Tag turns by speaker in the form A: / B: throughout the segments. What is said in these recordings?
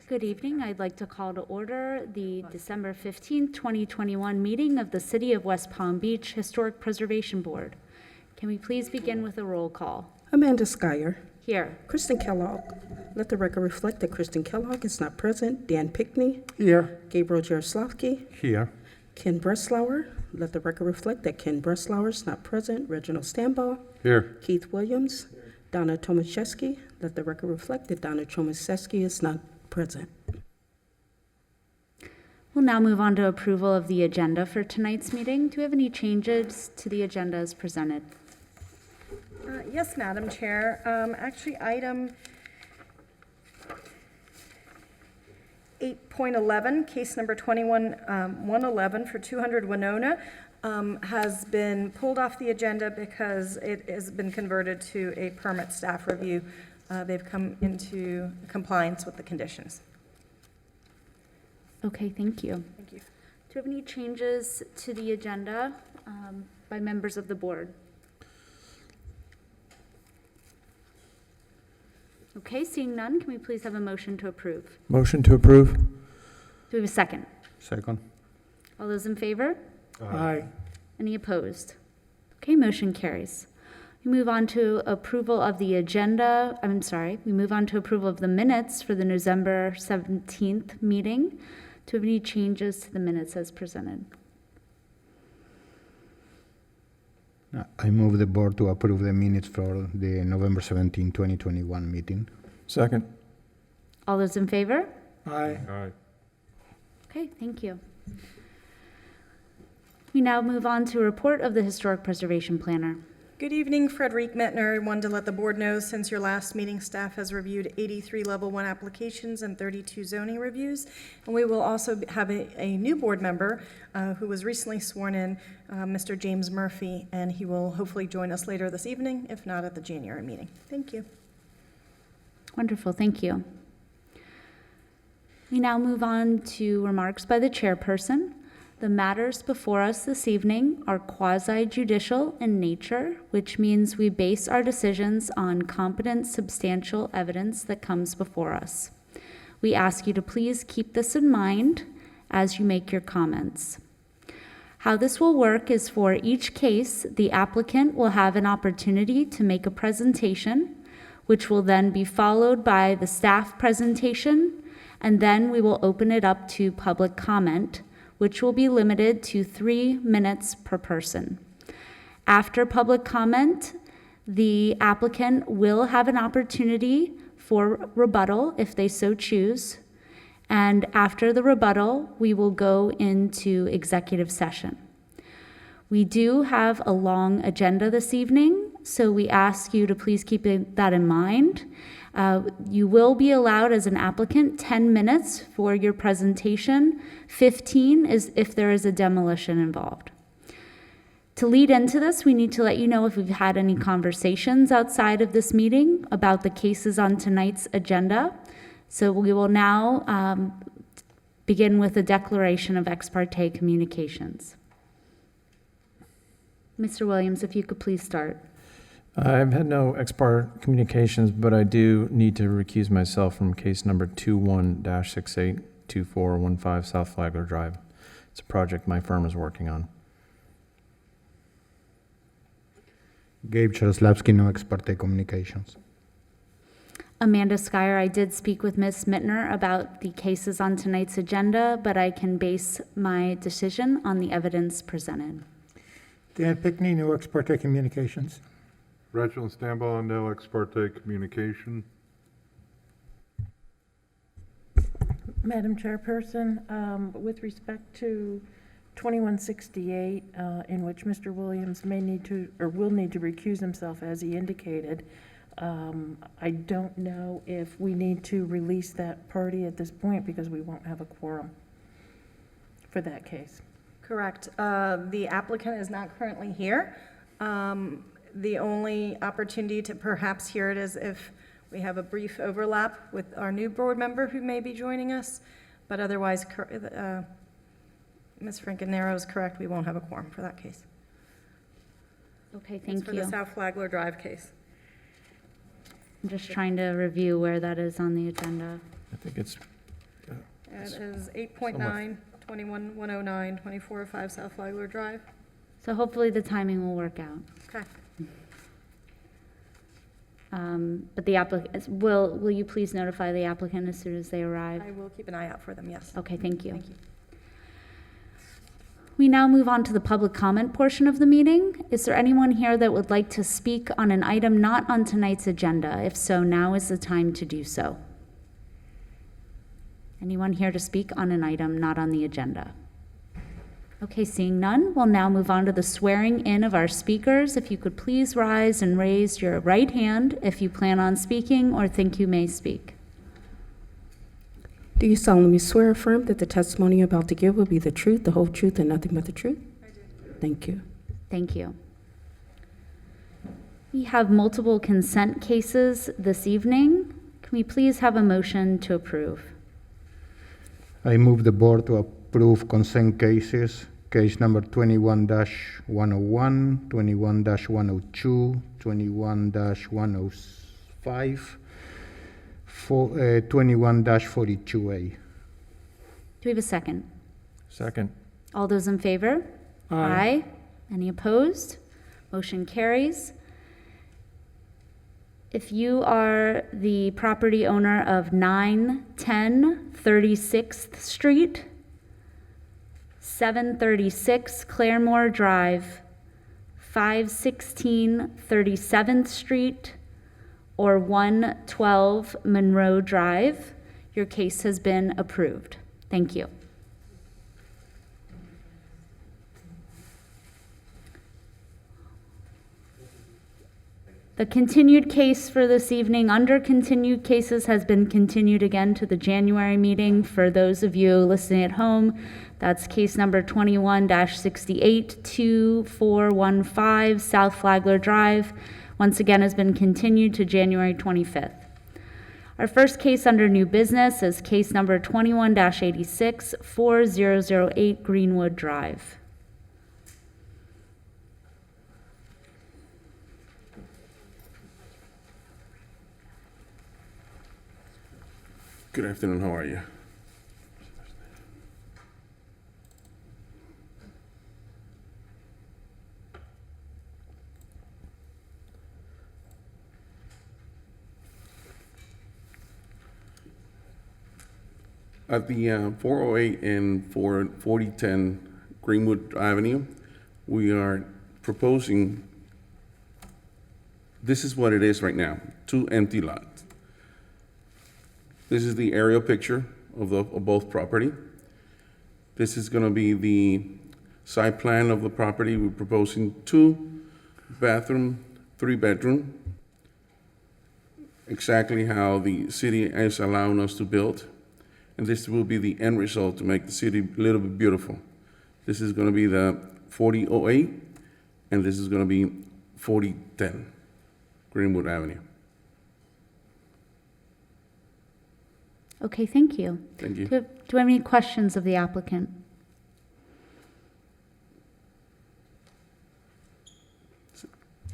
A: Good evening. I'd like to call to order the December 15th, 2021 meeting of the City of West Palm Beach Historic Preservation Board. Can we please begin with a roll call?
B: Amanda Schuyler.
A: Here.
B: Kristen Kellogg. Let the record reflect that Kristen Kellogg is not present. Dan Pickney.
C: Here.
B: Gabriel Jaroslawski.
C: Here.
B: Ken Breslauer. Let the record reflect that Ken Breslauer is not present. Reginald Stambaugh.
C: Here.
B: Keith Williams. Donna Tomaszewski. Let the record reflect that Donna Tomaszewski is not present.
A: We'll now move on to approval of the agenda for tonight's meeting. Do we have any changes to the agenda as presented?
D: Yes, Madam Chair. Actually, item 8.11, case number 21-111 for 200 Winona, has been pulled off the agenda because it has been converted to a permit staff review. They've come into compliance with the conditions.
A: Okay, thank you.
D: Thank you.
A: Do you have any changes to the agenda by members of the board? Okay, seeing none, can we please have a motion to approve?
C: Motion to approve.
A: Do we have a second?
C: Second.
A: All those in favor?
C: Aye.
A: Any opposed? Okay, motion carries. We move on to approval of the agenda. We move on to approval of the minutes for the November 17th meeting. Do you have any changes to the minutes as presented?
E: I move the board to approve the minutes for the November 17, 2021 meeting.
C: Second.
A: All those in favor?
C: Aye. Aye.
A: Okay, thank you. We now move on to a report of the Historic Preservation Planner.
D: Good evening, Frederique Mettner. I wanted to let the board know since your last meeting, staff has reviewed 83 Level 1 applications and 32 zoning reviews. And we will also have a new board member who was recently sworn in, Mr. James Murphy, and he will hopefully join us later this evening, if not at the January meeting. Thank you.
A: Wonderful, thank you. We now move on to remarks by the chairperson. The matters before us this evening are quasi-judicial in nature, which means we base our decisions on competent, substantial evidence that comes before us. We ask you to please keep this in mind as you make your comments. How this will work is for each case, the applicant will have an opportunity to make a presentation, which will then be followed by the staff presentation, and then we will open it up to public comment, which will be limited to 3 minutes per person. After public comment, the applicant will have an opportunity for rebuttal if they so choose. And after the rebuttal, we will go into executive session. We do have a long agenda this evening, so we ask you to please keep that in mind. You will be allowed as an applicant 10 minutes for your presentation. 15 is if there is a demolition involved. To lead into this, we need to let you know if we've had any conversations outside of this meeting about the cases on tonight's agenda. So we will now begin with a declaration of ex parte communications. Mr. Williams, if you could please start.
C: I've had no ex parte communications, but I do need to recuse myself from case number 21-682415 South Flagler Drive. It's a project my firm is working on.
E: Gabe Jaroslawski, no ex parte communications.
A: Amanda Schuyler, I did speak with Ms. Mittner about the cases on tonight's agenda, but I can base my decision on the evidence presented.
F: Dan Pickney, no ex parte communications.
G: Reginald Stambaugh, no ex parte communication.
H: Madam Chairperson, with respect to 2168, in which Mr. Williams may need to, or will need to recuse himself as he indicated, I don't know if we need to release that party at this point because we won't have a quorum for that case.
D: Correct. The applicant is not currently here. The only opportunity to perhaps hear it is if we have a brief overlap with our new board member who may be joining us, but otherwise, Ms. Frankenaro is correct, we won't have a quorum for that case.
A: Okay, thank
D: It's for
A: you.
D: the South Flagler Drive case.
A: I'm just trying to review where that is on the agenda.
C: I think it's
D: It is 8.9, 21-109, 2405 South Flagler Drive.
A: So hopefully the timing will work out.
D: Okay.
A: But the applicant, will you please notify the applicant as soon as they arrive?
D: I will keep an eye out for them, yes.
A: Okay, thank you.
D: Thank you.
A: We now move on to the public comment portion of the meeting. Is there anyone here that would like to speak on an item not on tonight's agenda? If so, now is the time to do so. Anyone here to speak on an item not on the agenda? Okay, seeing none, we'll now move on to the swearing in of our speakers. If you could please rise and raise your right hand if you plan on speaking or think you may speak.
B: Do you solemnly swear or affirm that the testimony you're about to give will be the truth, the whole truth, and nothing but the truth?
D: I do.
B: Thank you.
A: Thank you. We have multiple consent cases this evening. Can we please have a motion to approve?
E: I move the board to approve consent cases, case number 21-101, 21-102, 21-105, 21-42A.
A: Do we have a second?
C: Second.
A: All those in favor? Aye. Any opposed? Motion carries. If you are the property owner of 910 36th Street, 736 Claremore Drive, 516 37th Street, or 112 Monroe Drive, your case has been approved. Thank you. The continued case for this evening under continued cases has been continued again to the January meeting. For those of you listening at home, that's case number 21-682415 South Flagler Drive. Once again, has been continued to January 25th. Our first case under new business is case number 21-864008 Greenwood Drive.
I: Good afternoon, how are you? At the 408 and 4010 Greenwood Avenue, we are proposing, this is what it is right now, 2 empty lots. This is the aerial picture of both property. This is gonna be the side plan of the property. We're proposing 2 bathroom, 3 bedroom, exactly how the city is allowing us to build. And this will be the end result to make the city a little bit beautiful. This is gonna be the 4008, and this is gonna be 4010 Greenwood Avenue.
A: Okay, thank you.
I: Thank you.
A: Do we have any questions of the applicant?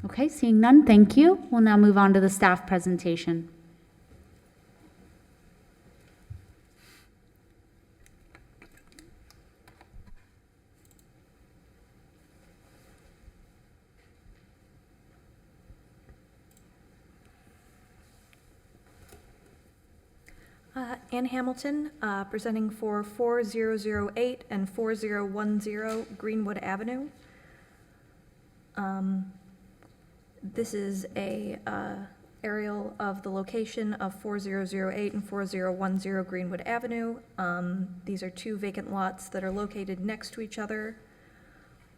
A: Okay, seeing none, thank you. We'll now move on to the staff presentation.
J: Ann Hamilton, presenting for 4008 and 4010 Greenwood Avenue. This is a aerial of the location of 4008 and 4010 Greenwood Avenue. These are 2 vacant lots that are located next to each other.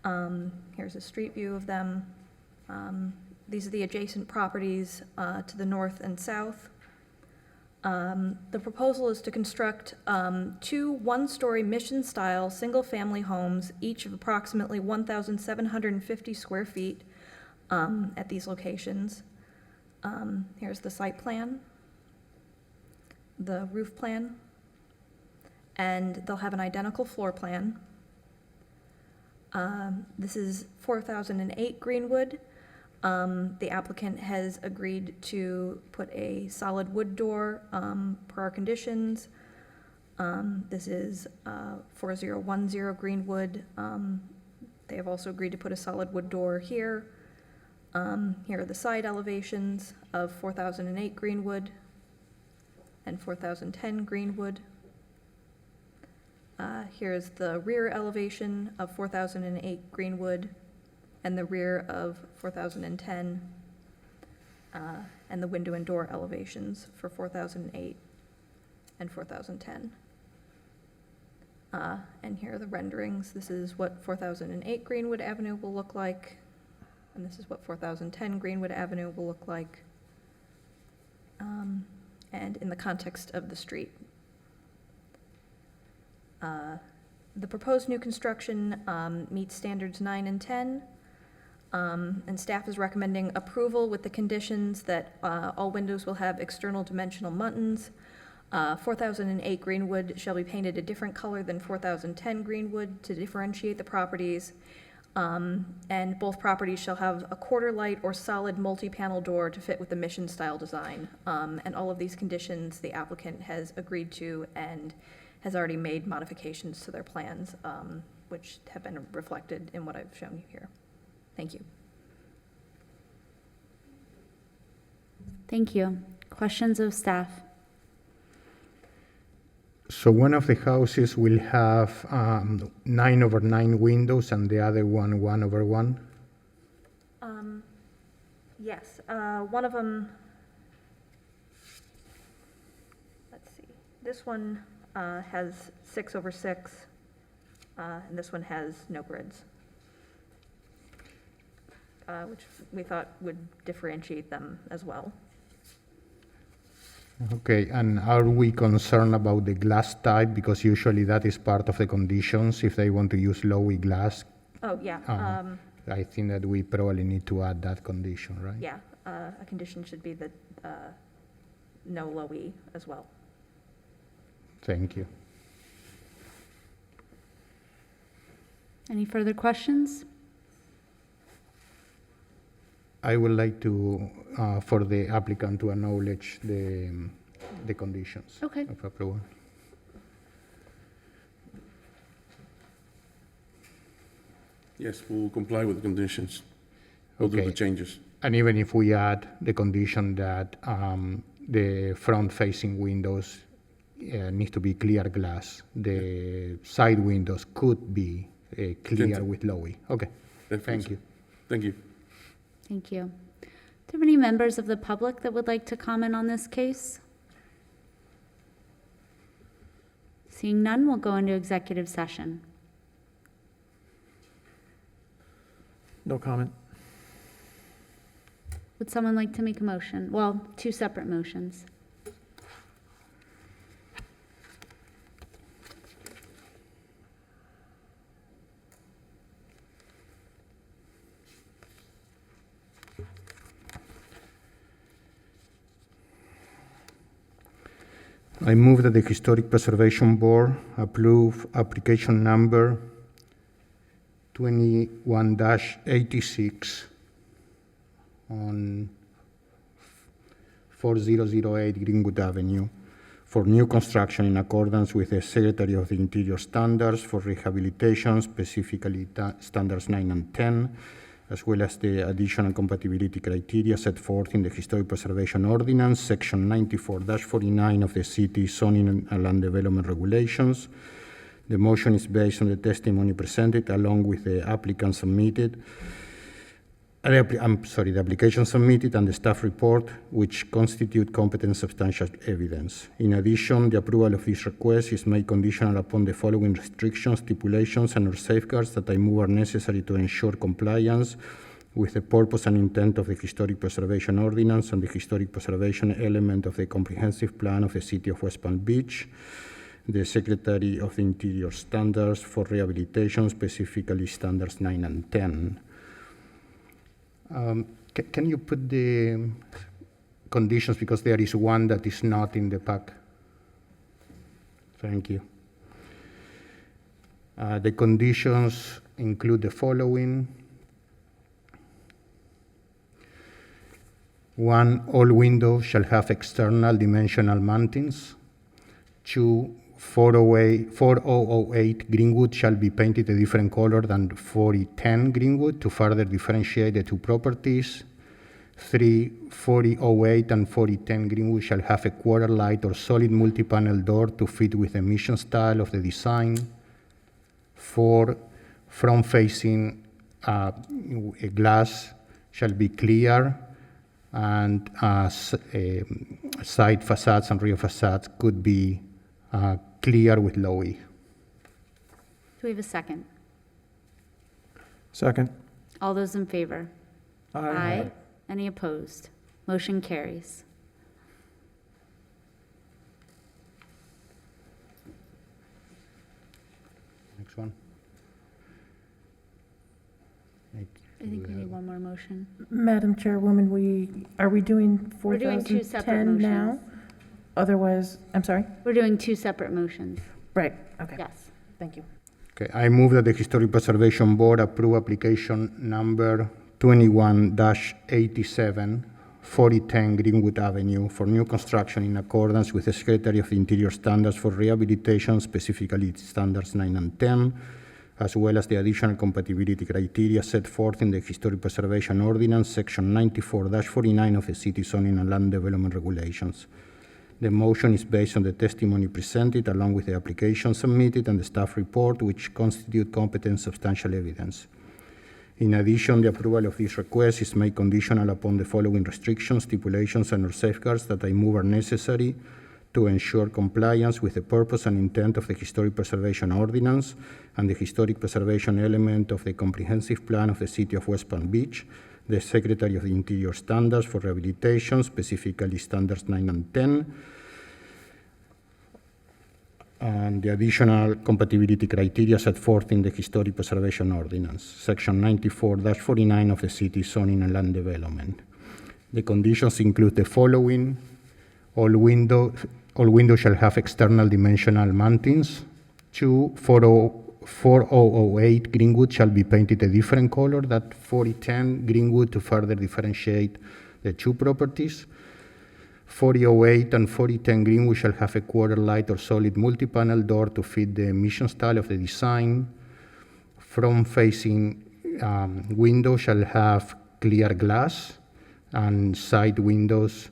J: Here's a street view of them. These are the adjacent properties to the north and south. The proposal is to construct 2 one-story mission-style single-family homes, each of approximately 1,750 square feet at these locations. Here's the site plan, the roof plan, and they'll have an identical floor plan. This is 4008 Greenwood. The applicant has agreed to put a solid wood door per our conditions. This is 4010 Greenwood. They have also agreed to put a solid wood door here. Here are the side elevations of 4008 Greenwood and 4010 Greenwood. Here's the rear elevation of 4008 Greenwood and the rear of 4010, and the window and door elevations for 4008 and 4010. And here are the renderings. This is what 4008 Greenwood Avenue will look like, and this is what 4010 Greenwood Avenue will look like, and in the context of the street. The proposed new construction meets standards 9 and 10, and staff is recommending approval with the conditions that all windows will have external dimensional muntins. 4008 Greenwood shall be painted a different color than 4010 Greenwood to differentiate the properties, and both properties shall have a quarter light or solid multi-panel door to fit with the mission-style design. And all of these conditions the applicant has agreed to and has already made modifications to their plans, which have been reflected in what I've shown you here. Thank you.
A: Thank you. Questions of staff?
E: So one of the houses will have 9/9 windows and the other one 1/1?
J: Yes, one of them, let's see, this one has 6/6, and this one has no grids, which we thought would differentiate them as well.
E: Okay, and are we concerned about the glass type? Because usually that is part of the conditions if they want to use Lowy glass.
J: Oh, yeah,
E: I think that we probably need to add that condition, right?
J: yeah, a condition should be that no low-E as well.
E: Thank you.
A: Any further questions?
E: I would like to, for the applicant to acknowledge the conditions
A: Okay.
E: of approval.
I: Yes, we'll comply with the conditions. We'll do
E: Okay.
I: the changes.
E: And even if we add the condition that the front-facing windows need to be clear glass, the side windows could be clear
I: Tinted.
E: with Lowy. Okay, thank you.
I: Thank you.
A: Thank you. Do you have any members of the public that would like to comment on this case? Seeing none, we'll go into executive session.
C: No comment.
A: Would someone like to make a motion? Well, two separate motions.
E: I move that the Historic Preservation Board approve application number 21-86 on 4008 Greenwood Avenue for new construction in accordance with the Secretary of the Interior standards for rehabilitation, specifically standards 9 and 10, as well as the additional compatibility criteria set forth in the Historic Preservation Ordinance, Section 94-49 of the City Zoning and Land Development Regulations. The motion is based on the testimony presented along with the applicant submitted. The application submitted and the staff report, which constitute competent substantial evidence. In addition, the approval of this request is made conditional upon the following restrictions, stipulations, and/or safeguards that I move are necessary to ensure compliance with the purpose and intent of the Historic Preservation Ordinance and the Historic Preservation element of the Comprehensive Plan of the City of West Palm Beach, the Secretary of the Interior standards for rehabilitation, specifically standards 9 and 10. Can you put the conditions, because there is one that is not in the pack? Thank you. The conditions include the following. 1, all windows shall have external dimensional mountings. 2, 4008 Greenwood shall be painted a different color than 4010 Greenwood to further differentiate the two properties. 3, 4008 and 4010 Greenwood shall have a quarter light or solid multi-panel door to fit with the mission style of the design. 4, front-facing glass shall be clear, and side facades and rear facades could be clear with low E.
A: Do we have a second?
C: Second.
A: All those in favor?
C: Aye.
A: Any opposed? Motion carries.
E: Next one.
A: I think we need one more motion.
H: Madam Chairwoman, are we doing
A: We're doing two separate
H: 4010 now?
A: motions.
H: Otherwise, I'm sorry?
A: We're doing two separate motions.
H: Right, okay,
A: Yes.
H: thank you.
E: Okay, I move that the Historic Preservation Board approve application number 21-87, 4010 Greenwood Avenue for new construction in accordance with the Secretary of the Interior Standards for Rehabilitation, specifically Standards 9 and 10, as well as the additional compatibility criteria set forth in the Historic Preservation Ordinance, Section 94-49 of the City Zoning and Land Development Regulations. The motion is based on the testimony presented along with the application submitted and the staff report, which constitute competent substantial evidence. In addition, the approval of this request is made conditional upon the following restrictions, stipulations, and/or safeguards that I move are necessary to ensure compliance with the purpose and intent of the Historic Preservation Ordinance and the Historic Preservation element of the Comprehensive Plan of the City of West Palm Beach, the Secretary of the Interior Standards for Rehabilitation, specifically Standards 9 and 10, and the additional compatibility criteria set forth in the Historic Preservation Ordinance, Section 94-49 of the City Zoning and Land Development. The conditions include the following: all windows shall have external dimensional mountings. 2, 4008 Greenwood shall be painted a different color than 4010 Greenwood to further differentiate the two properties. 4008 and 4010 Greenwood shall have a quarter light or solid multi-panel door to fit the emission style of the design. Front-facing windows shall have clear glass, and side windows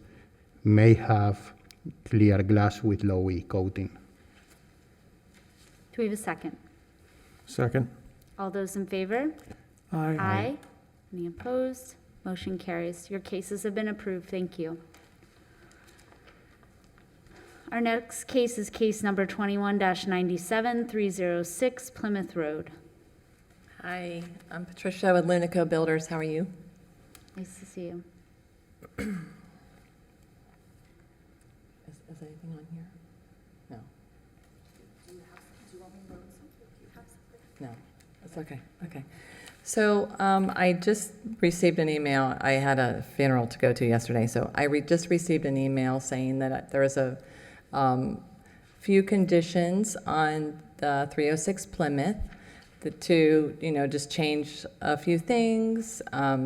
E: may have clear glass with low E coating.
A: Do we have a second?
C: Second.
A: All those in favor?
F: Aye.
A: Any opposed? Motion carries. Your cases have been approved. Thank you. Our next case is case number 21-97, 306 Plymouth Road.
K: Hi, I'm Patricia with Lunico Builders. How are you?
A: Nice to see you.
K: Is anything on here? No. No, it's okay, okay. So I just received an email. I had a funeral to go to yesterday, so I just received an email saying that there is a few conditions on the 306 Plymouth to, just change a few things,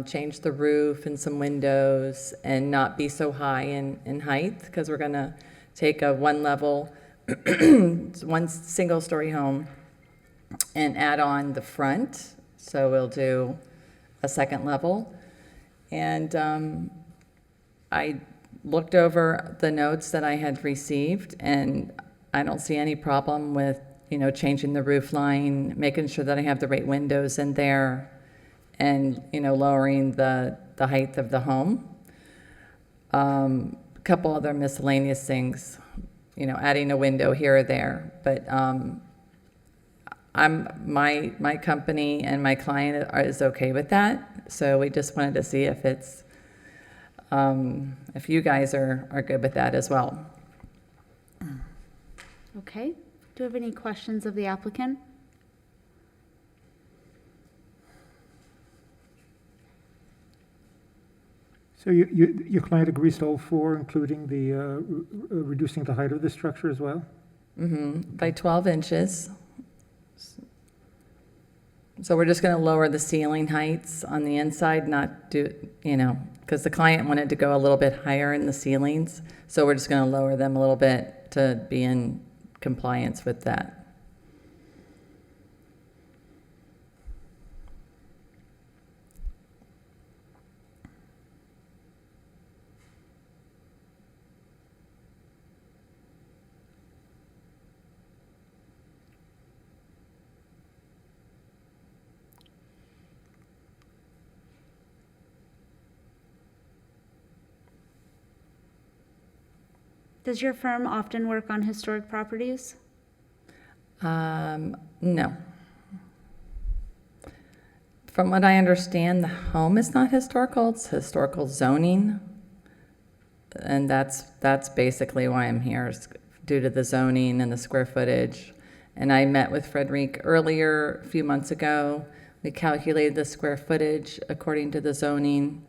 K: change the roof and some windows, and not be so high in height, because we're going to take a one-level, one single-story home and add on the front. So we'll do a second level. And I looked over the notes that I had received, and I don't see any problem with, changing the roof line, making sure that I have the right windows in there, and, lowering the height of the home. A couple other miscellaneous things, adding a window here or there. But my company and my client is okay with that. So we just wanted to see if it's, if you guys are good with that as well.
A: Okay. Do you have any questions of the applicant?
F: So your client agrees to all four, including the reducing the height of the structure as well?
K: By 12 inches. So we're just going to lower the ceiling heights on the inside, not do, because the client wanted to go a little bit higher in the ceilings. So we're just going to lower them a little bit to be in compliance with that.
A: Does your firm often work on historic properties?
K: No. From what I understand, the home is not historical, it's historical zoning. And that's basically why I'm here, is due to the zoning and the square footage. And I met with Frederic earlier, a few months ago. We calculated the square footage according to the zoning,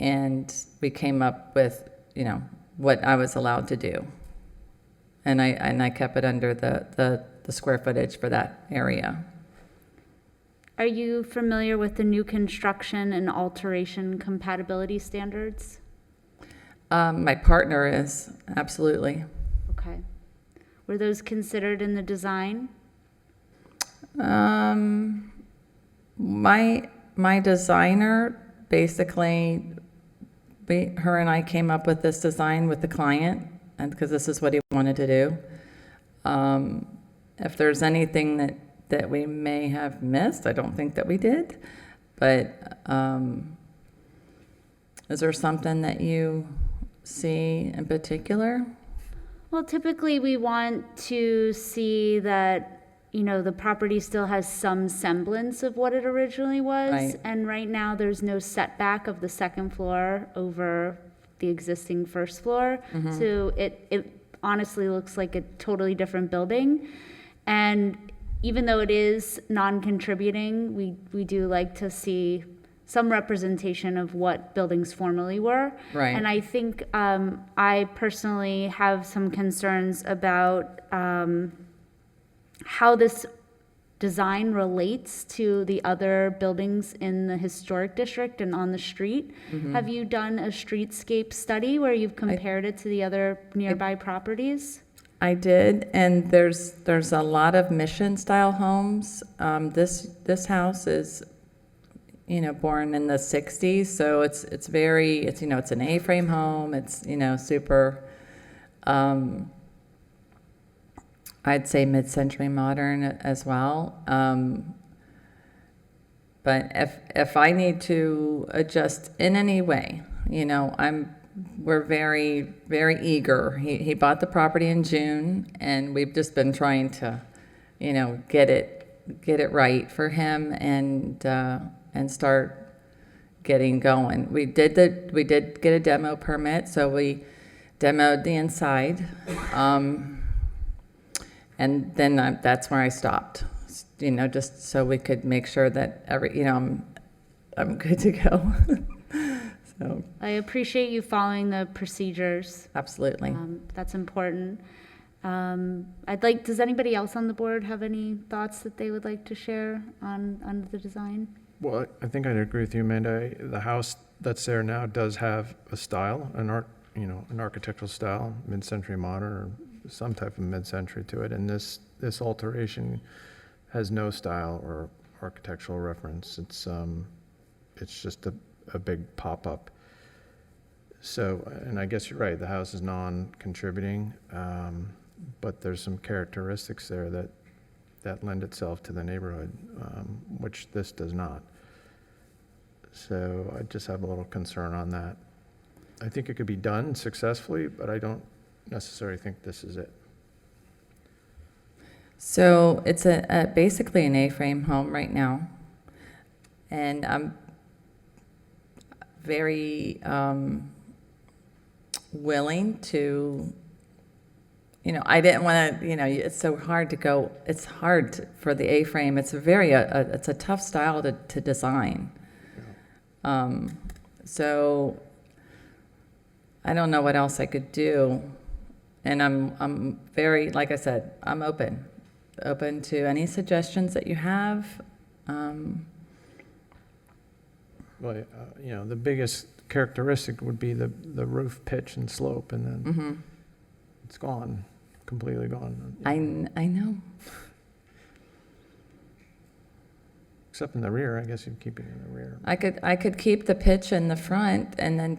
K: and we came up with, what I was allowed to do. And I kept it under the square footage for that area.
A: Are you familiar with the new construction and alteration compatibility standards?
K: My partner is, absolutely.
A: Okay. Were those considered in the design?
K: My designer, basically, her and I came up with this design with the client, and because this is what he wanted to do. If there's anything that we may have missed, I don't think that we did, but is there something that you see in particular?
A: Well, typically we want to see that, the property still has some semblance of what it originally was.
K: Right.
A: And right now, there's no setback of the second floor over the existing first floor.
K: Mm-hmm.
A: So it honestly looks like a totally different building. And even though it is non-contributing, we do like to see some representation of what buildings formerly were.
K: Right.
A: And I think I personally have some concerns about how this design relates to the other buildings in the historic district and on the street.
K: Mm-hmm.
A: Have you done a streetscape study where you've compared it to the other nearby properties?
K: I did, and there's a lot of mission-style homes. This house is, born in the 60s, so it's an A-frame home. It's, super, I'd say mid-century modern as well. But if I need to adjust in any way, we're very, very eager. He bought the property in June, and we've just been trying to, get it right for him and start getting going. We did get a demo permit, so we demoed the inside. And then that's where I stopped, just so we could make sure that I'm good to go. So
A: I appreciate you following the procedures.
K: absolutely.
A: That's important. Does anybody else on the board have any thoughts that they would like to share on the design?
C: Well, I think I'd agree with you, Amanda. The house that's there now does have a style, an architectural style, mid-century modern, or some type of mid-century to it. And this alteration has no style or architectural reference. It's just a big pop-up. So, and I guess you're right, the house is non-contributing, but there's some characteristics there that lend itself to the neighborhood, which this does not. So I just have a little concern on that. I think it could be done successfully, but I don't necessarily think this is it.
K: So it's basically an A-frame home right now, and I'm very willing to, I didn't want to, it's so hard to go, it's hard for the A-frame. It's it's a tough style to design. So I don't know what else I could do. And I'm very, like I said, I'm open to any suggestions that you have.
C: Well, the biggest characteristic would be the roof pitch and slope, and then
K: Mm-hmm.
C: it's gone. completely gone.
K: I know.
C: Except in the rear, I guess you'd keep it in the rear.
K: I could keep the pitch in the front and then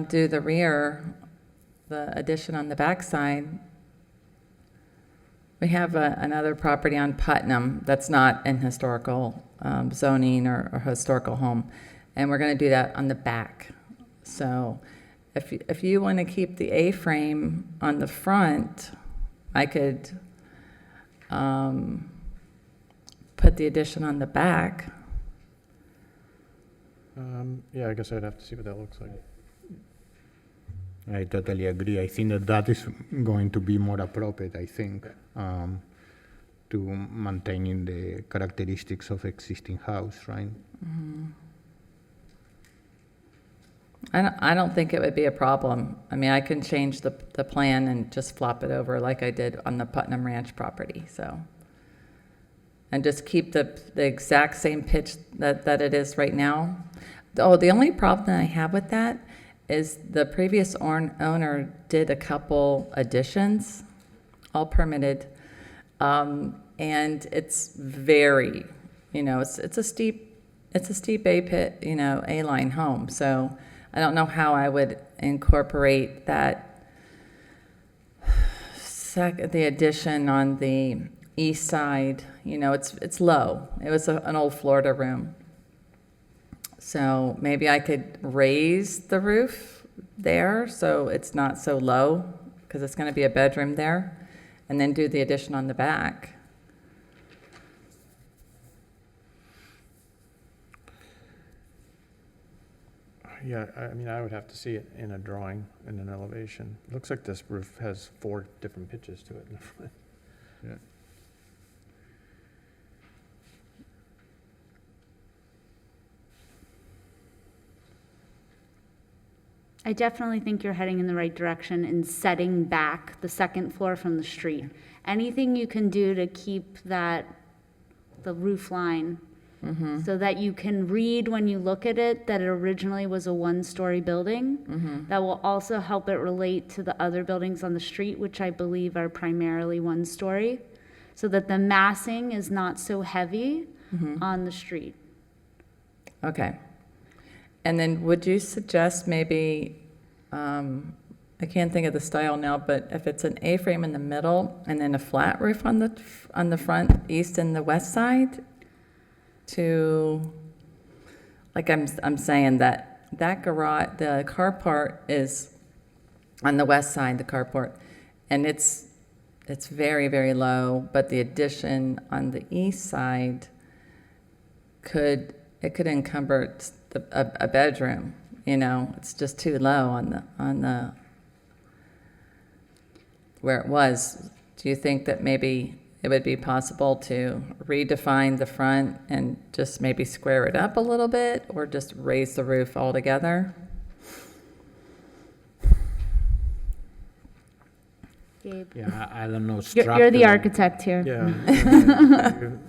K: do the rear, the addition on the backside. We have another property on Putnam that's not in historical zoning or historical home, and we're going to do that on the back. So if you want to keep the A-frame on the front, I could put the addition on the back.
C: Yeah, I guess I'd have to see what that looks like.
E: I totally agree. I think that is going to be more appropriate, I think, to maintaining the characteristics of existing house, right?
K: I don't think it would be a problem. I mean, I can change the plan and just flop it over like I did on the Putnam Ranch property, so. And just keep the exact same pitch that it is right now. Oh, the only problem that I have with that is the previous owner did a couple additions, all permitted, and it's very, it's a steep A-pit, A-line home. So I don't know how I would incorporate that the addition on the east side. It's low. It was an old Florida room. So maybe I could raise the roof there so it's not so low, because it's going to be a bedroom there, and then do the addition on the back.
C: Yeah, I mean, I would have to see it in a drawing, in an elevation. It looks like this roof has 4 different pitches to it in the front.
E: Yeah.
A: I definitely think you're heading in the right direction in setting back the second floor from the street. Anything you can do to keep the roof line so that you can read when you look at it that it originally was a 1-story building. That will also help it relate to the other buildings on the street, which I believe are primarily 1-story, so that the massing is not so heavy on the street.
K: Okay. And then would you suggest maybe, I can't think of the style now, but if it's an A-frame in the middle and then a flat roof on the front, east and the west side, to, like I'm saying that garage, the carport is on the west side, the carport, and it's very, very low, but the addition on the east side could encumber a bedroom. It's just too low on the where it was. Do you think that maybe it would be possible to redefine the front and just maybe square it up a little bit, or just raise the roof altogether?
A: Gabe,
E: Yeah, I don't know.
A: you're the architect here.
C: Yeah.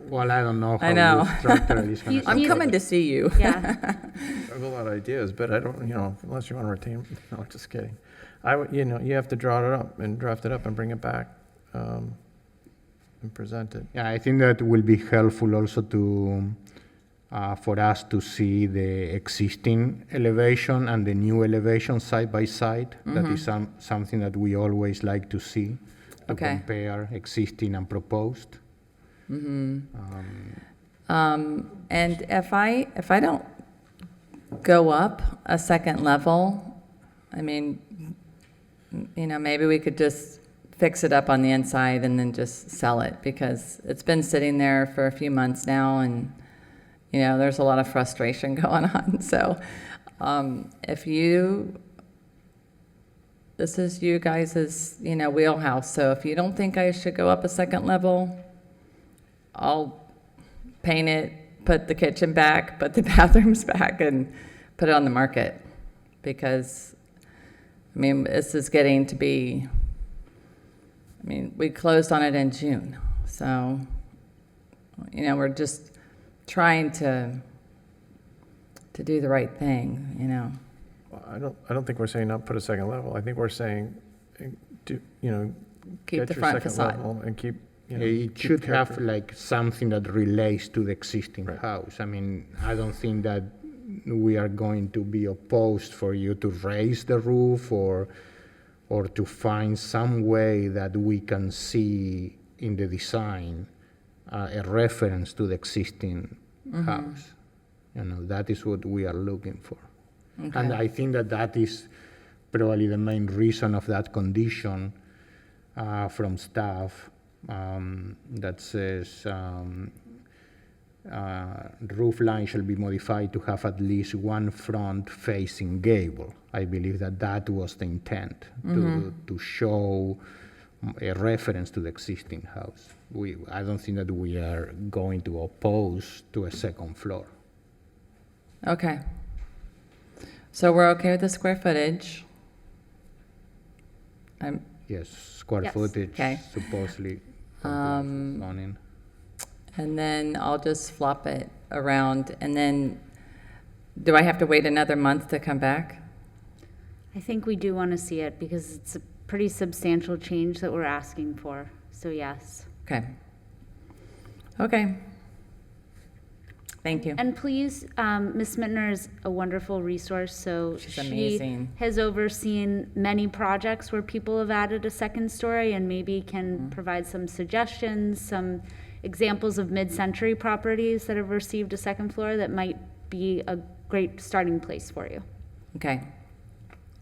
E: Well, I don't know how
K: I know.
E: structurally it's going
A: You-
E: to
K: I'm coming to see you.
A: Yeah.
C: I have a lot of ideas, but I don't, unless you want to retain, no, just kidding. You have to draft it up and bring it back, and present it.
E: Yeah, I think that will be helpful also to for us to see the existing elevation and the new elevation side by side. That is something that we always like to see, to
K: Okay.
E: compare existing and proposed.
K: And if I don't go up a second level, I mean, maybe we could just fix it up on the inside and then just sell it, because it's been sitting there for a few months now, and there's a lot of frustration going on. So this is you guys' wheelhouse. So if you don't think I should go up a second level, I'll paint it, put the kitchen back, put the bathrooms back, and put it on the market. Because, this is getting to be, we closed on it in June. So, we're just trying to do the right thing,
C: Well, I don't think we're saying not put a second level. I think we're saying,
K: keep
C: get
K: the
C: your
K: front
C: second
K: facade.
C: level and keep, you know.
E: It
C: keep
E: should have
C: character.
E: like something that relates to the existing
C: Right.
E: house. I mean, I don't think that we are going to be opposed for you to raise the roof or to find some way that we can see in the design a reference to the existing house. You know, that is what we are looking for. And I think that that is probably the main reason of that condition from staff that says roof line shall be modified to have at least one front-facing gable. I believe that that was the intent, to show a reference to the existing house. I don't think that we are going to oppose to a second floor.
K: Okay. So we're okay with the square footage?
E: Yes, square
A: Yes.
E: footage,
K: Okay.
E: supposedly. Zoning.
K: And then I'll just flop it around, and then, do I have to wait another month to come back?
A: I think we do want to see it because it's a pretty substantial change that we're asking for. So yes.
K: Okay. Okay. Thank you.
A: And please, Ms. Mittner is a wonderful resource, so
K: She's
A: she
K: amazing.
A: has overseen many projects where people have added a second story and maybe can provide some suggestions, some examples of mid-century properties that have received a second floor that might be a great starting place for you.
K: Okay.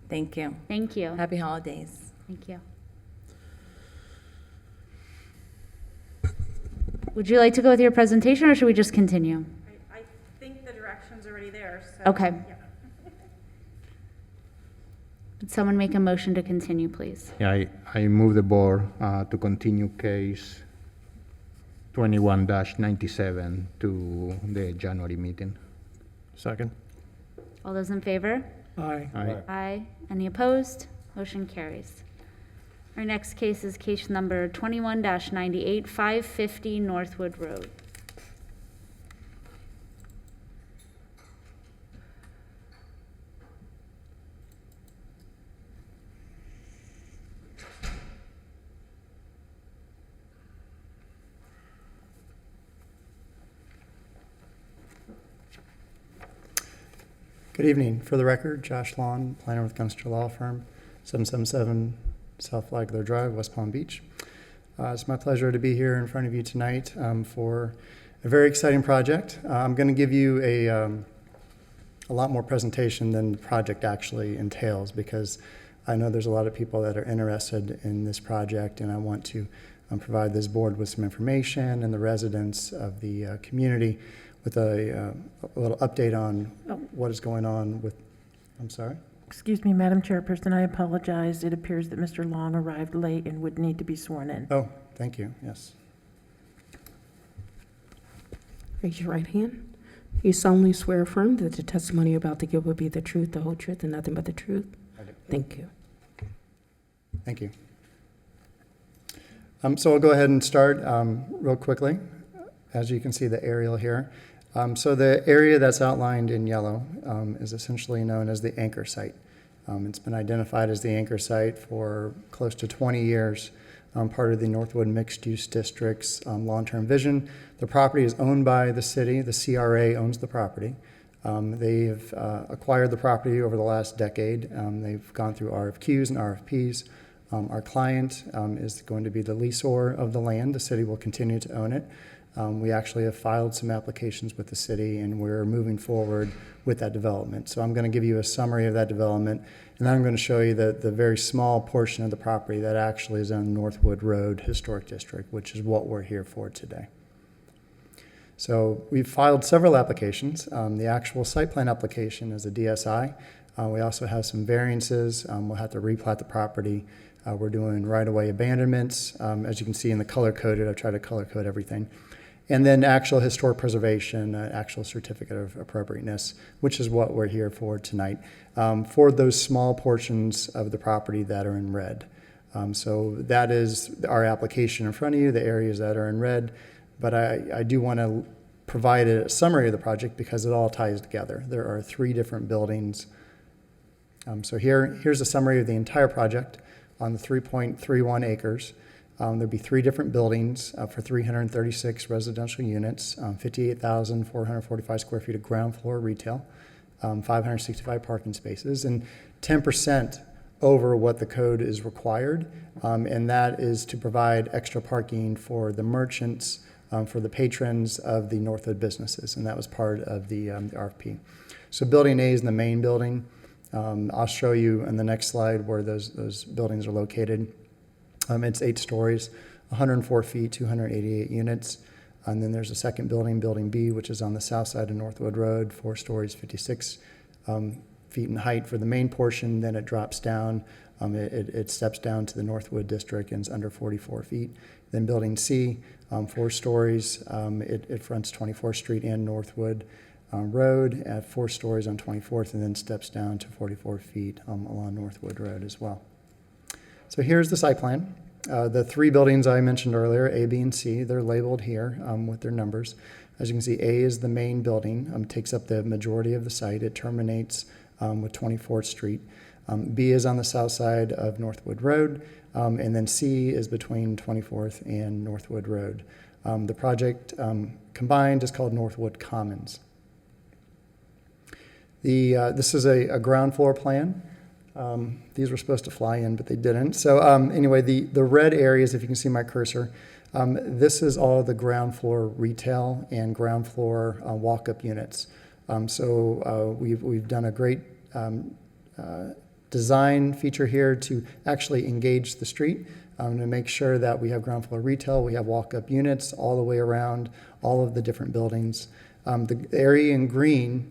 K: Thank you.
A: Thank you.
K: Happy holidays.
A: Thank you. Would you like to go with your presentation or should we just continue?
D: I think the direction's already there, so.
A: Okay.
D: yeah.
A: Would someone make a motion to continue, please?
E: Yeah, I move the board to continue case 21-97 to the January meeting.
C: Second?
A: All those in favor?
F: Aye.
A: Aye. Any opposed? Motion carries. Our next case is case number 21-98, 550 Northwood Road.
L: Good evening. For the record, Josh Lawn, planner with Gunster Law Firm, 777 South Flagler Drive, West Palm Beach. It's my pleasure to be here in front of you tonight for a very exciting project. I'm going to give you a lot more presentation than the project actually entails because I know there's a lot of people that are interested in this project, and I want to provide this board with some information and the residents of the community with a little update on what is going on with, I'm sorry?
H: Excuse me, Madam Chairperson, I apologize. It appears that Mr. Long arrived late and would need to be sworn in.
L: Oh, thank you, yes.
B: Raise your right hand. You solemnly swear or affirm that the testimony you're about to give will be the truth, the whole truth, and nothing but the truth?
L: I do.
B: Thank you.
L: Thank you. So I'll go ahead and start real quickly. As you can see, the aerial here. So the area that's outlined in yellow is essentially known as the anchor site. It's been identified as the anchor site for close to 20 years, part of the Northwood Mixed-Use District's long-term vision. The property is owned by the city. The CRA owns the property. They've acquired the property over the last decade. They've gone through RFQs and RFPs. Our client is going to be the leaseor of the land. The city will continue to own it. We actually have filed some applications with the city, and we're moving forward with that development. So I'm going to give you a summary of that development, and then I'm going to show you the very small portion of the property that actually is on Northwood Road Historic District, which is what we're here for today. So we've filed several applications. The actual site plan application is a DSI. We also have some variances. We'll have to replat the property. We're doing right-of-way abandonments. As you can see in the color-coded, I've tried to color-code everything. And then actual historic preservation, actual certificate of appropriateness, which is what we're here for tonight, for those small portions of the property that are in red. So that is our application in front of you, the areas that are in red. But I do want to provide a summary of the project because it all ties together. There are 3 different buildings. So here's a summary of the entire project. on the 3.31 acres. There'd be 3 different buildings for 336 residential units, 58,445 square feet of ground floor retail, 565 parking spaces, and 10% over what the code is required, and that is to provide extra parking for the merchants, for the patrons of the Northwood businesses, and that was part of the RFP. So building A is the main building. I'll show you in the next slide where those buildings are located. It's 8 stories, 104 feet, 288 units. And then there's a second building, Building B, which is on the south side of Northwood Road, 4 stories, 56 feet in height for the main portion. Then it drops down. It steps down to the Northwood district and is under 44 feet. Then Building C, 4 stories. It fronts 24th Street and Northwood Road at 4 stories on 24th, and then steps down to 44 feet along Northwood Road as well. So here's the site plan. The 3 buildings I mentioned earlier, A, B, and C, they're labeled here with their numbers. As you can see, A is the main building, takes up the majority of the site. It terminates with 24th Street. B is on the south side of Northwood Road, and then C is between 24th and Northwood Road. The project combined is called Northwood Commons. This is a ground floor plan. These were supposed to fly in, but they didn't. So anyway, the red areas, if you can see my cursor, this is all the ground floor retail and ground floor walk-up units. So we've done a great design feature here to actually engage the street, to make sure that we have ground floor retail, we have walk-up units all the way around all of the different buildings. The area in green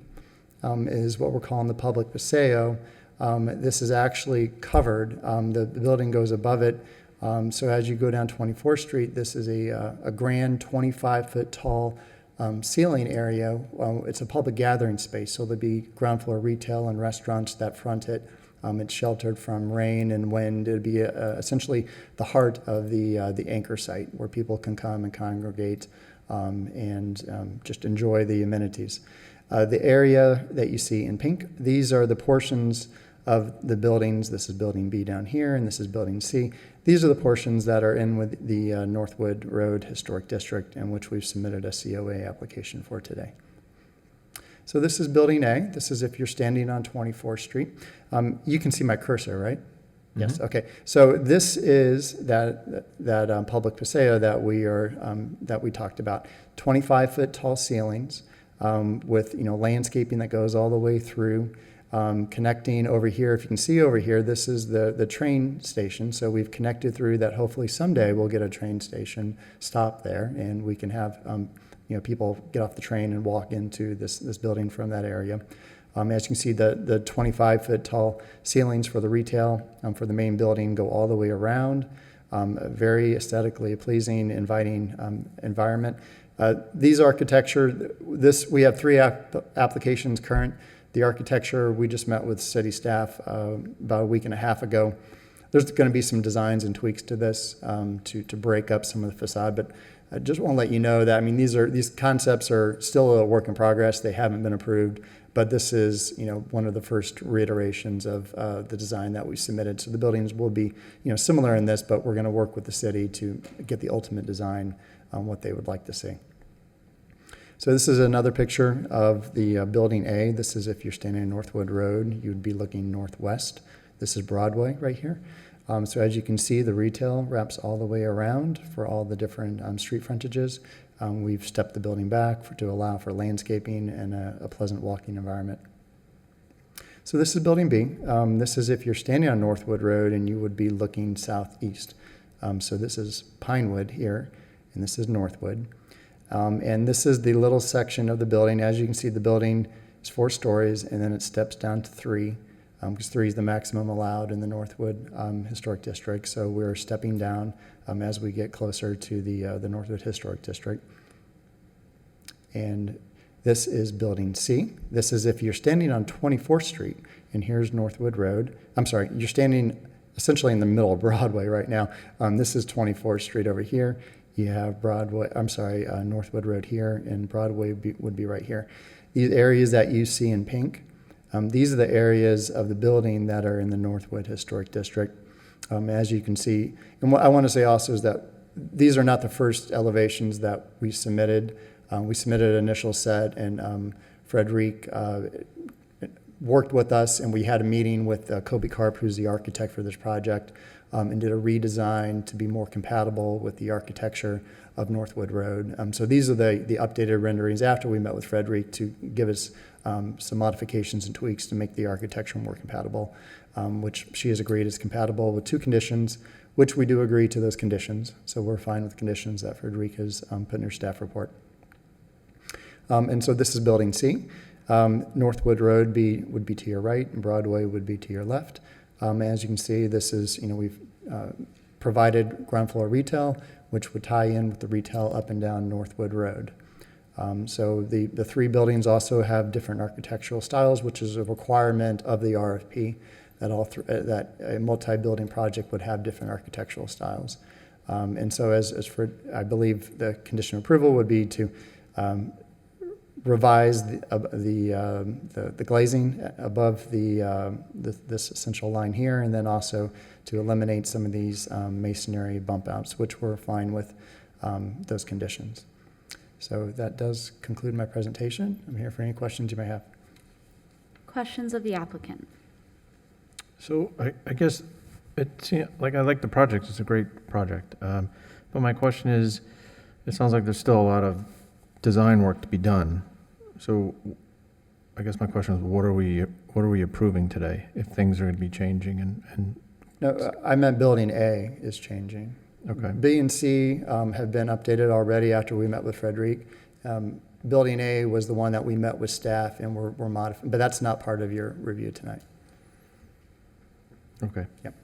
L: is what we're calling the public Paseo. This is actually covered. The building goes above it. So as you go down 24th Street, this is a grand 25-foot tall ceiling area. It's a public gathering space, so there'll be ground floor retail and restaurants that front it. It's sheltered from rain and wind. It'd be essentially the heart of the anchor site where people can come and congregate and just enjoy the amenities. The area that you see in pink, these are the portions of the buildings. This is Building B down here, and this is Building C. These are the portions that are in with the Northwood Road Historic District, and which we've submitted a COA application for today. So this is Building A. This is if you're standing on 24th Street. You can see my cursor, right? Mm-hmm. Yes. Okay. So this is that public Paseo that we talked about. 25-foot tall ceilings with landscaping that goes all the way through. Connecting over here, if you can see over here, this is the train station. So we've connected through that. Hopefully someday we'll get a train station stop there, and we can have people get off the train and walk into this building from that area. As you can see, the 25-foot tall ceilings for the retail for the main building go all the way around. Very aesthetically pleasing, inviting environment. These architecture, we have 3 applications current. The architecture, we just met with city staff about a week and a half ago. There's going to be some designs and tweaks to this to break up some of the facade, but I just want to let you know that, these concepts are still a work in progress. They haven't been approved, but this is, one of the first reiterations of the design that we submitted. So the buildings will be, similar in this, but we're going to work with the city to get the ultimate design on what they would like to see. So this is another picture of the Building A. This is if you're standing on Northwood Road, you would be looking northwest. This is Broadway right here. So as you can see, the retail wraps all the way around for all the different street frontages. We've stepped the building back to allow for landscaping and a pleasant walking environment. So this is Building B. This is if you're standing on Northwood Road and you would be looking southeast. So this is Pinewood here, and this is Northwood. And this is the little section of the building. As you can see, the building is 4 stories, and then it steps down to 3, because 3 is the maximum allowed in the Northwood Historic District. So we're stepping down as we get closer to the Northwood Historic District. And this is Building C. This is if you're standing on 24th Street, and here's Northwood Road. I'm sorry, you're standing essentially in the middle of Broadway right now. This is 24th Street over here. You have Northwood Road here, and Broadway would be right here. These areas that you see in pink, these are the areas of the building that are in the Northwood Historic District. As you can see, and what I want to say also is that these are not the first elevations that we submitted. We submitted an initial set, and Frederic worked with us, and we had a meeting with Kobe Karp, who's the architect for this project, and did a redesign to be more compatible with the architecture of Northwood Road. So these are the updated renderings after we met with Frederic to give us some modifications and tweaks to make the architecture more compatible, which she has agreed is compatible with 2 conditions, which we do agree to those conditions. So we're fine with the conditions that Frederic has put in her staff report. And so this is Building C. Northwood Road would be to your right, and Broadway would be to your left. As you can see, this is, we've provided ground floor retail, which would tie in with the retail up and down Northwood Road. So the 3 buildings also have different architectural styles, which is a requirement of the RFP, that a multi-building project would have different architectural styles. And so as for, I believe the condition of approval would be to revise the glazing above this essential line here, and then also to eliminate some of these masonry bump outs, which we're fine with those conditions. So that does conclude my presentation. I'm here for any questions you may have.
A: Questions of the applicant?
C: So I guess it's, like, I like the project, it's a great project. But my question is, it sounds like there's still a lot of design work to be done. So I guess my question is, what are we approving today if things are going to be changing and
L: No, I meant Building A is changing.
C: Okay.
L: B and C have been updated already after we met with Frederic. Building A was the one that we met with staff and we're modifying, but that's not part of your review tonight.
C: Okay.
L: Yep.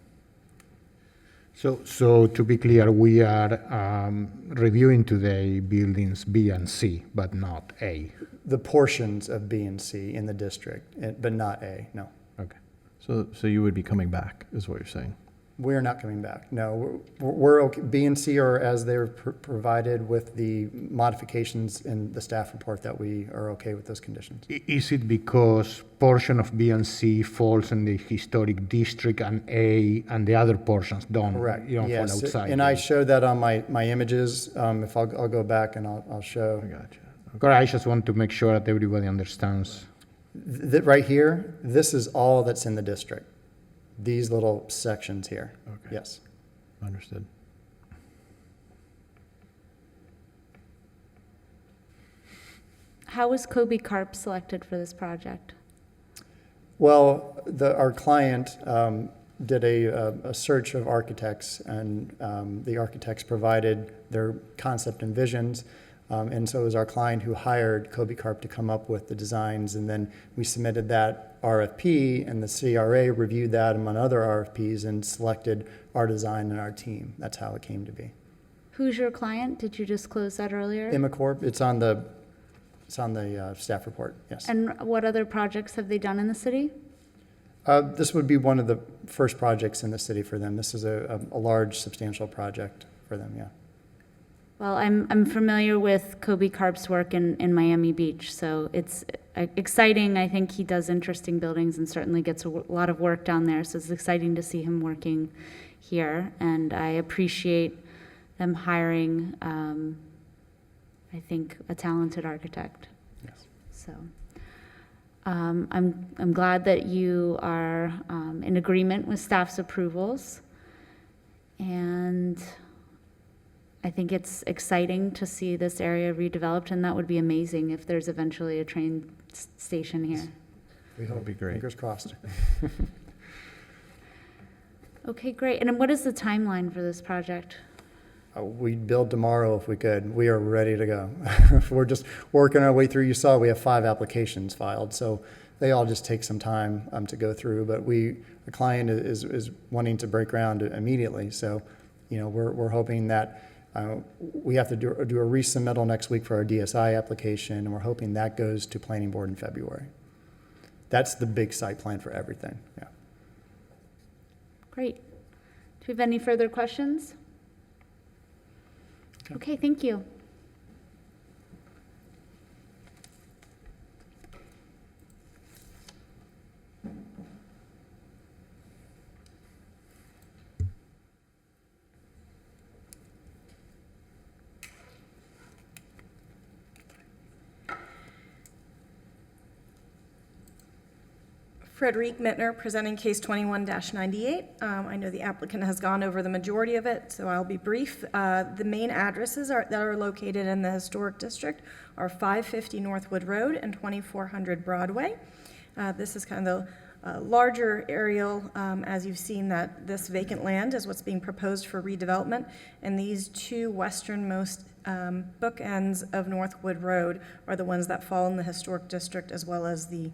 E: So to be clear, we are reviewing today buildings B and C, but not A.
L: The portions of B and C in the district, but not A, no.
C: Okay. So you would be coming back, is what you're saying?
L: We're not coming back, no. We're okay. B and C are as they're provided with the modifications in the staff report that we are okay with those conditions.
E: Is it because portion of B and C falls in the historic district and A and the other portions don't?
L: Correct,
E: You don't
L: yes.
E: fall outside?
L: And I showed that on my images. If I'll go back and I'll show.
C: I gotcha.
E: Correct, I just want to make sure that everybody understands.
L: Right here, this is all that's in the district. These little sections here.
C: Okay.
L: Yes.
C: Understood.
A: How was Kobe Karp selected for this project?
L: Well, our client did a search of architects, and the architects provided their concept and visions. And so it was our client who hired Kobe Karp to come up with the designs, and then we submitted that RFP, and the CRA reviewed that among other RFPs and selected our design and our team. That's how it came to be.
A: Who's your client? Did you disclose that earlier?
L: Immacorp, it's on the staff report, yes.
A: And what other projects have they done in the city?
L: This would be one of the first projects in the city for them. This is a large, substantial project for them, yeah.
A: Well, I'm familiar with Kobe Karp's work in Miami Beach, so it's exciting. I think he does interesting buildings and certainly gets a lot of work down there, so it's exciting to see him working here, and I appreciate them hiring, I think, a talented architect.
L: Yes.
A: So I'm glad that you are in agreement with staff's approvals, and I think it's exciting to see this area redeveloped, and that would be amazing if there's eventually a train station here.
L: We
C: That would
L: hope.
C: be great.
L: Fingers crossed.
A: Okay, great. And then what is the timeline for this project?
L: We'd build tomorrow if we could. We are ready to go. We're just working our way through. You saw we have 5 applications filed, so they all just take some time to go through. But the client is wanting to break ground immediately. So, we're hoping that we have to do a resubmittal next week for our DSI application, and we're hoping that goes to Planning Board in February. That's the big site plan for everything. Yeah.
A: Great. Do we have any further questions? Okay, thank you.
D: Frederic Mittner, presenting case 21-98. I know the applicant has gone over the majority of it, so I'll be brief. The main addresses that are located in the historic district are 550 Northwood Road and 2400 Broadway. This is kind of the larger aerial, as you've seen that this vacant land is what's being proposed for redevelopment, and these two westernmost bookends of Northwood Road are the ones that fall in the historic district, as well as the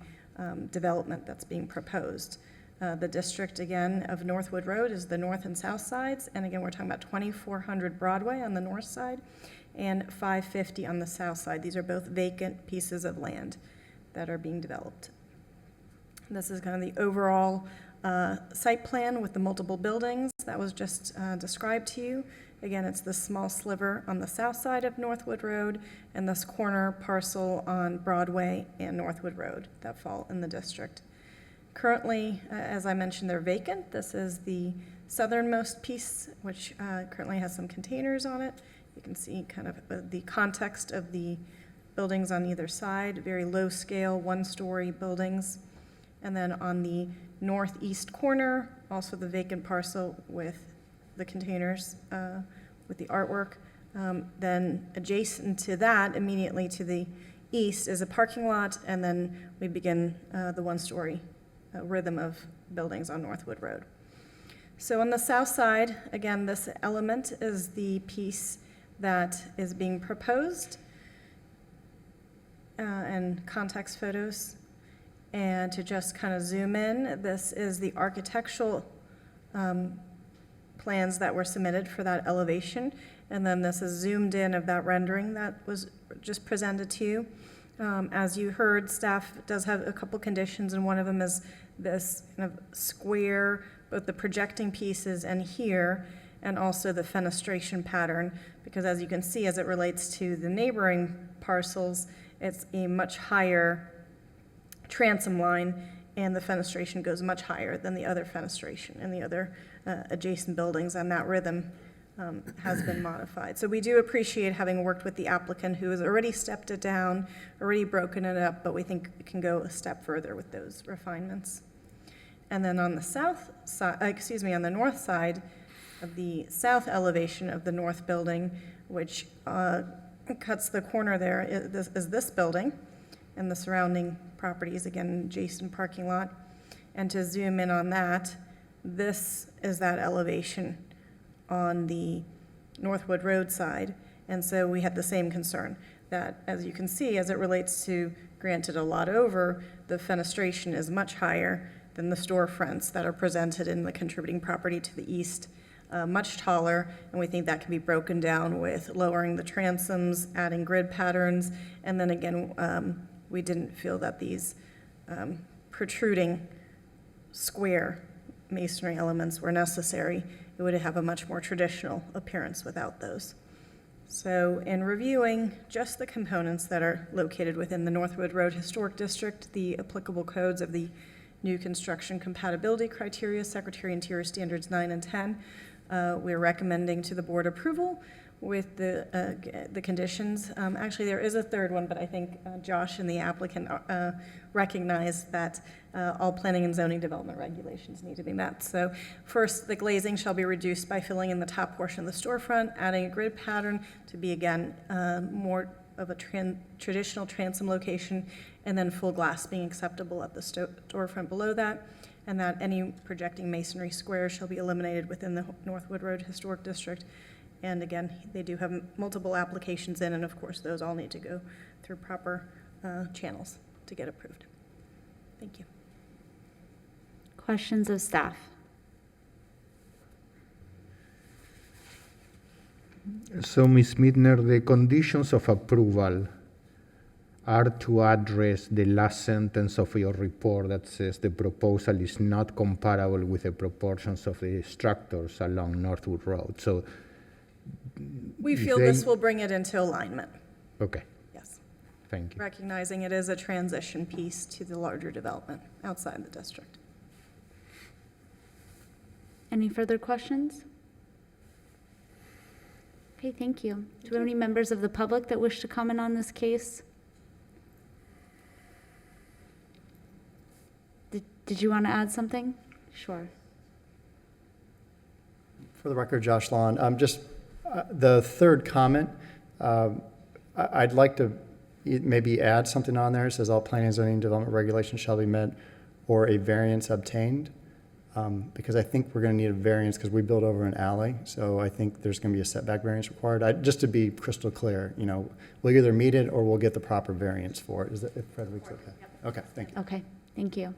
D: development that's being proposed. The district, again, of Northwood Road is the north and south sides, and again, we're talking about 2400 Broadway on the north side and 550 on the south side. These are both vacant pieces of land that are being developed. This is kind of the overall site plan with the multiple buildings that was just described to you. Again, it's this small sliver on the south side of Northwood Road and this corner parcel on Broadway and Northwood Road that fall in the district. Currently, as I mentioned, they're vacant. This is the southernmost piece, which currently has some containers on it. You can see kind of the context of the buildings on either side, very low scale, one-story buildings. And then on the northeast corner, also the vacant parcel with the containers with the artwork. Then adjacent to that, immediately to the east, is a parking lot, and then we begin the one-story rhythm of buildings on Northwood Road. So on the south side, again, this element is the piece that is being proposed, and context photos. And to just kind of zoom in, this is the architectural plans that were submitted for that elevation. And then this is zoomed in of that rendering that was just presented to you. As you heard, staff does have a couple conditions, and one of them is this kind of square, both the projecting pieces and here, and also the fenestration pattern, because as you can see, as it relates to the neighboring parcels, it's a much higher transom line, and the fenestration goes much higher than the other fenestration and the other adjacent buildings, and that rhythm has been modified. So we do appreciate having worked with the applicant, who has already stepped it down, already broken it up, but we think it can go a step further with those refinements. And then on the south side, on the north side of the south elevation of the north building, which cuts the corner there, is this building and the surrounding properties, again, adjacent parking lot. And to zoom in on that, this is that elevation on the Northwood Road side. And so we had the same concern that, as you can see, as it relates to, granted a lot over, the fenestration is much higher than the storefronts that are presented in the contributing property to the east, much taller, and we think that can be broken down with lowering the transoms, adding grid patterns, and then again, we didn't feel that these protruding square masonry elements were necessary. It would have a much more traditional appearance without those. So in reviewing just the components that are located within the Northwood Road Historic District, the applicable codes of the new construction compatibility criteria, Secretary Interior Standards 9 and 10, we're recommending to the board approval with the conditions. Actually, there is a third one, but I think Josh and the applicant recognize that all planning and zoning development regulations need to be met. So first, the glazing shall be reduced by filling in the top portion of the storefront, adding a grid pattern to be, again, more of a traditional transom location, and then full glass being acceptable at the storefront below that, and that any projecting masonry squares shall be eliminated within the Northwood Road Historic District. And again, they do have multiple applications in, and of course, those all need to go through proper channels to get approved. Thank you.
A: Questions of staff?
E: So, Ms. Mittner, the conditions of approval are to address the last sentence of your report that says the proposal is not comparable with the proportions of the structures along Northwood Road. So,
D: we feel this will bring it into alignment.
E: Okay.
D: Yes.
E: Thank you.
D: Recognizing it is a transition piece to the larger development outside the district.
A: Any further questions? Okay, thank you. Do we have any members of the public that wish to comment on this case? did you want to add something? Sure.
L: For the record, Josh Lawn, just the third comment, I'd like to maybe add something on there. It says all planning, zoning, development regulations shall be met or a variance obtained. Because I think we're going to need a variance because we build over an alley. So I think there's going to be a setback variance required. Just to be crystal clear, we'll either meet it or we'll get the proper variance for it. Is that, if Frederick's okay? Okay, thank you.
A: Okay, thank you.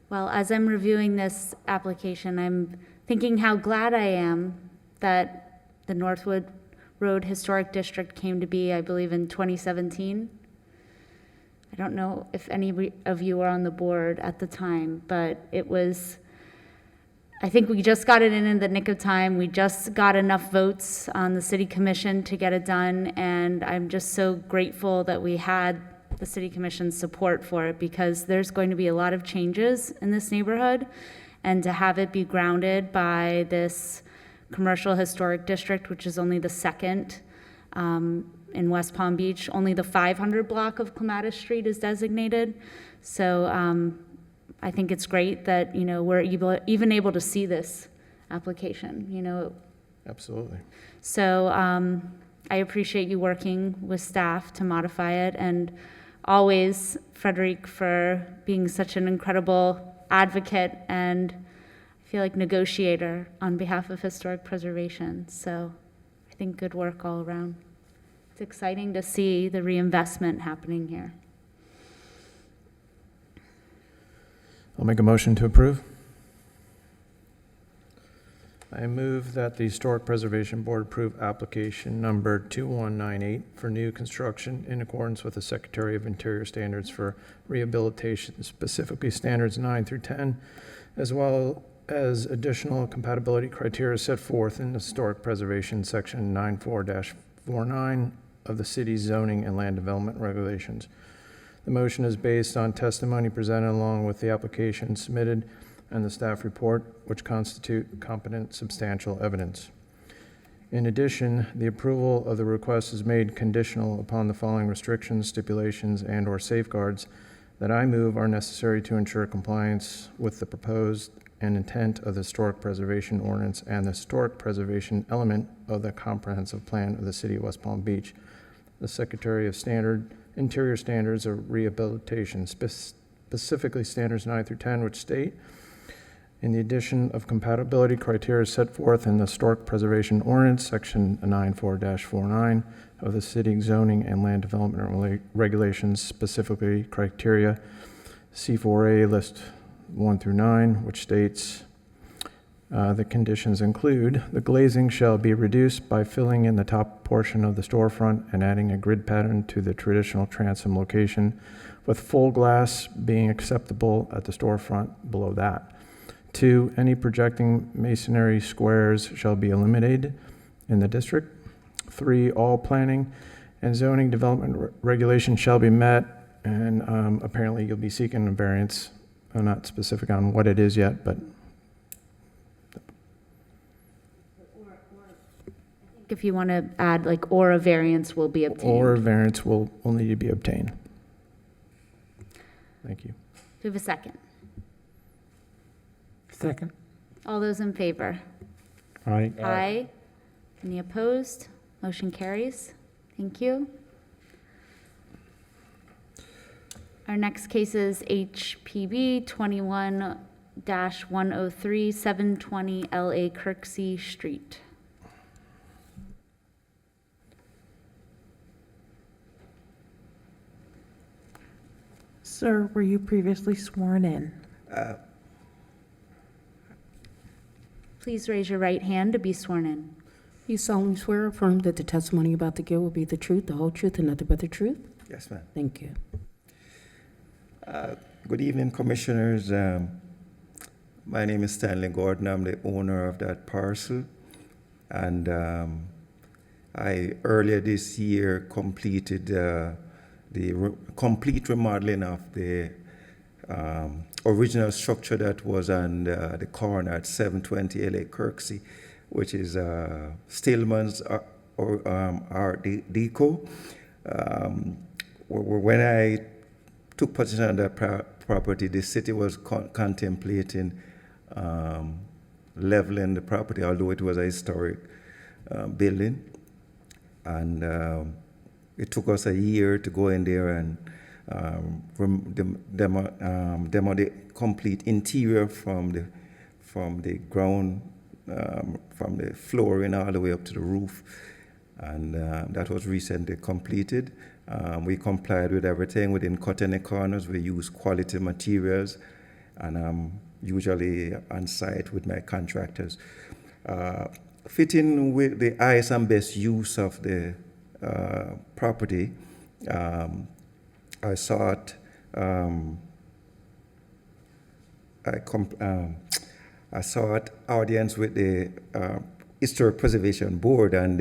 A: Well, as I'm reviewing this application, I'm thinking how glad I am that the Northwood Road Historic District came to be, I believe, in 2017. I don't know if any of you were on the board at the time, but it was, I think we just got it in the nick of time. We just got enough votes on the city commission to get it done, and I'm just so grateful that we had the city commission's support for it, because there's going to be a lot of changes in this neighborhood, and to have it be grounded by this commercial historic district, which is only the second in West Palm Beach. Only the 500 block of Clematis Street is designated. So I think it's great that, we're even able to see this application,
C: Absolutely.
A: So I appreciate you working with staff to modify it, and always, Frederic, for being such an incredible advocate and I feel like negotiator on behalf of historic preservation. So I think good work all around. It's exciting to see the reinvestment happening here.
C: I'll make a motion to approve. I move that the Historic Preservation Board approve application number 2198 for new construction in accordance with the Secretary of Interior standards for rehabilitation, specifically standards 9 through 10, as well as additional compatibility criteria set forth in the Historic Preservation Section 94-49 of the city's zoning and land development regulations. The motion is based on testimony presented along with the application submitted and the staff report, which constitute competent substantial evidence. In addition, the approval of the request is made conditional upon the following restrictions, stipulations, and/or safeguards that I move are necessary to ensure compliance with the proposed and intent of the Historic Preservation Ordinance and the Historic Preservation element of the comprehensive plan of the City of West Palm Beach, the Secretary of Interior Standards of Rehabilitation, specifically standards 9 through 10, which state, in the addition of compatibility criteria set forth in the Historic Preservation Ordinance, Section 94-49 of the City Zoning and Land Development Regulations, specifically criteria C4A List 1 through 9, which states the conditions include the glazing shall be reduced by filling in the top portion of the storefront and adding a grid pattern to the traditional transom location, with full glass being acceptable at the storefront below that. 2, any projecting masonry squares shall be eliminated in the district. 3, all planning and zoning development regulations shall be met, and apparently you'll be seeking a variance. I'm not specific on what it is yet, but
A: If you want to add, or a variance will be obtained.
C: or a variance will need to be obtained. Thank you.
A: Do we have a second?
F: Second.
A: All those in favor?
F: Aye.
A: Aye. Any opposed? Motion carries. Thank you. Our next case is HPB 21-103, 720 LA Kirksey Street.
H: Sir, were you previously sworn in?
A: Please raise your right hand to be sworn in.
B: You solemnly swear or affirm that the testimony you're about to give will be the truth, the whole truth, and nothing but the truth?
M: Yes, ma'am.
B: Thank you.
M: Good evening, Commissioners. My name is Stanley Gordon. I'm the owner of that parcel. And I, earlier this year, completed the complete remodeling of the original structure that was on the corner at 720 LA Kirksey, which is Stillman's Art Deco. when I took possession of that property, the city was contemplating leveling the property, although it was a historic building. And it took us a year to go in there and demo the complete interior from the ground, from the flooring all the way up to the roof. And that was recently completed. We complied with everything. We didn't cut any corners. We used quality materials, and I'm usually on site with my contractors. Fitting with the highest and best use of the property, I sought audience with the Historic Preservation Board, and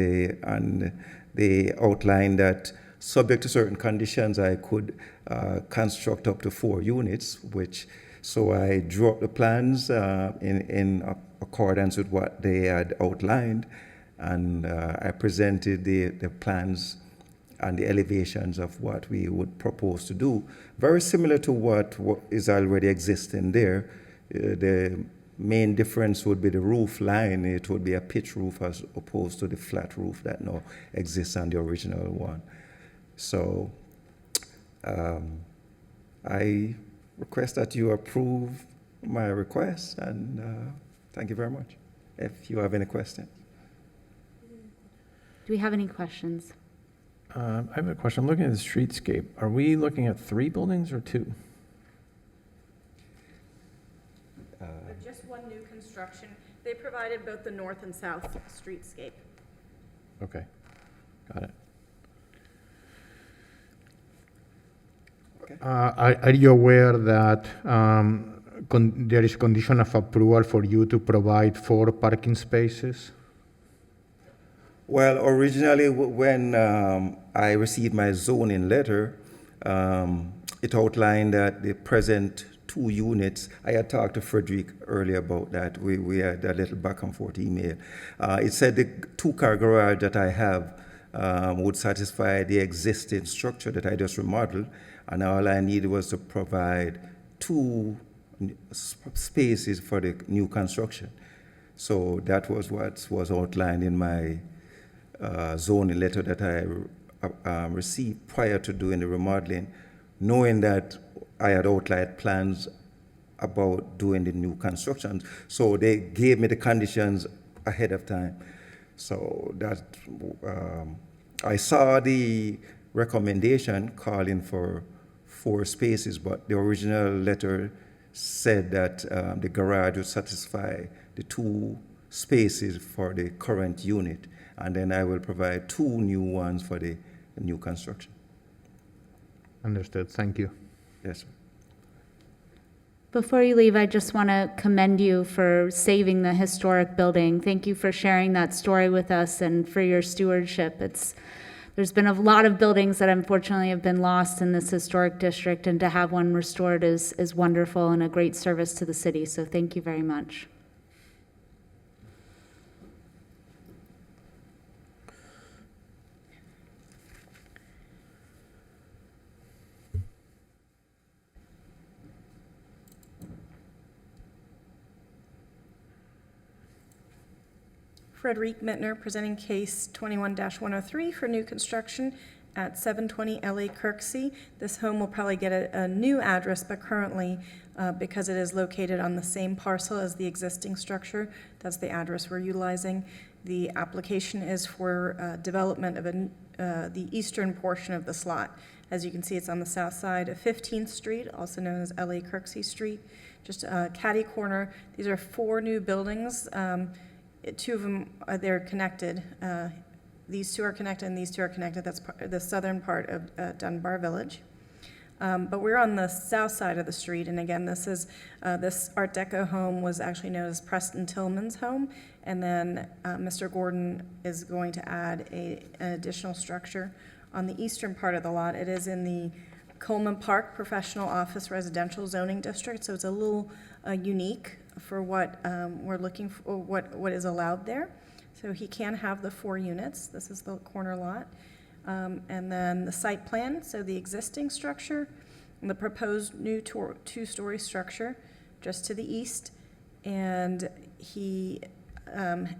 M: they outlined that subject to certain conditions, I could construct up to 4 units, so I drew up the plans in accordance with what they had outlined, and I presented the plans and the elevations of what we would propose to do. Very similar to what is already existing there. The main difference would be the roof line. It would be a pitch roof as opposed to the flat roof that now exists on the original one. So I request that you approve my request, and thank you very much. If you have any questions.
A: Do we have any questions?
C: I have a question. I'm looking at the streetscape. Are we looking at 3 buildings or 2?
D: Just one new construction. They provided both the north and south streetscape.
C: Okay, got it.
E: Are you aware that there is condition of approval for you to provide 4 parking spaces?
M: Well, originally when I received my zoning letter, it outlined that the present 2 units, I had talked to Frederick earlier about that. We had a little back and forth email. It said the 2-car garage that I have would satisfy the existing structure that I just remodeled, and all I needed was to provide 2 spaces for the new construction. So that was what was outlined in my zoning letter that I received prior to doing the remodeling, knowing that I had outlined plans about doing the new construction. So they gave me the conditions ahead of time. So that I saw the recommendation calling for 4 spaces, but the original letter said that the garage would satisfy the 2 spaces for the current unit, and then I will provide 2 new ones for the new construction.
E: Understood. Thank you.
M: Yes, sir.
A: Before you leave, I just want to commend you for saving the historic building. Thank you for sharing that story with us and for your stewardship. There's been a lot of buildings that unfortunately have been lost in this historic district, and to have one restored is wonderful and a great service to the city. So thank you very much.
D: Frederick Mittner presenting case 21-103 for new construction at 720 LA Kirksey. This home will probably get a new address, but currently, because it is located on the same parcel as the existing structure, that's the address we're utilizing. The application is for development of the eastern portion of the slot. As you can see, it's on the south side of 15th Street, also known as LA Kirksey Street, just catty corner. These are 4 new buildings. 2 of them, they're connected. These 2 are connected and these 2 are connected. That's the southern part of Dunbar Village. But we're on the south side of the street, and again, this Art Deco home was actually known as Preston Tillman's home, and then Mr. Gordon is going to add an additional structure on the eastern part of the lot. It is in the Coleman Park Professional Office Residential Zoning District, so it's a little unique for what we're looking for, what is allowed there. So he can have the 4 units. This is the corner lot. And then the site plan, so the existing structure, and the proposed new two-story structure just to the east. And he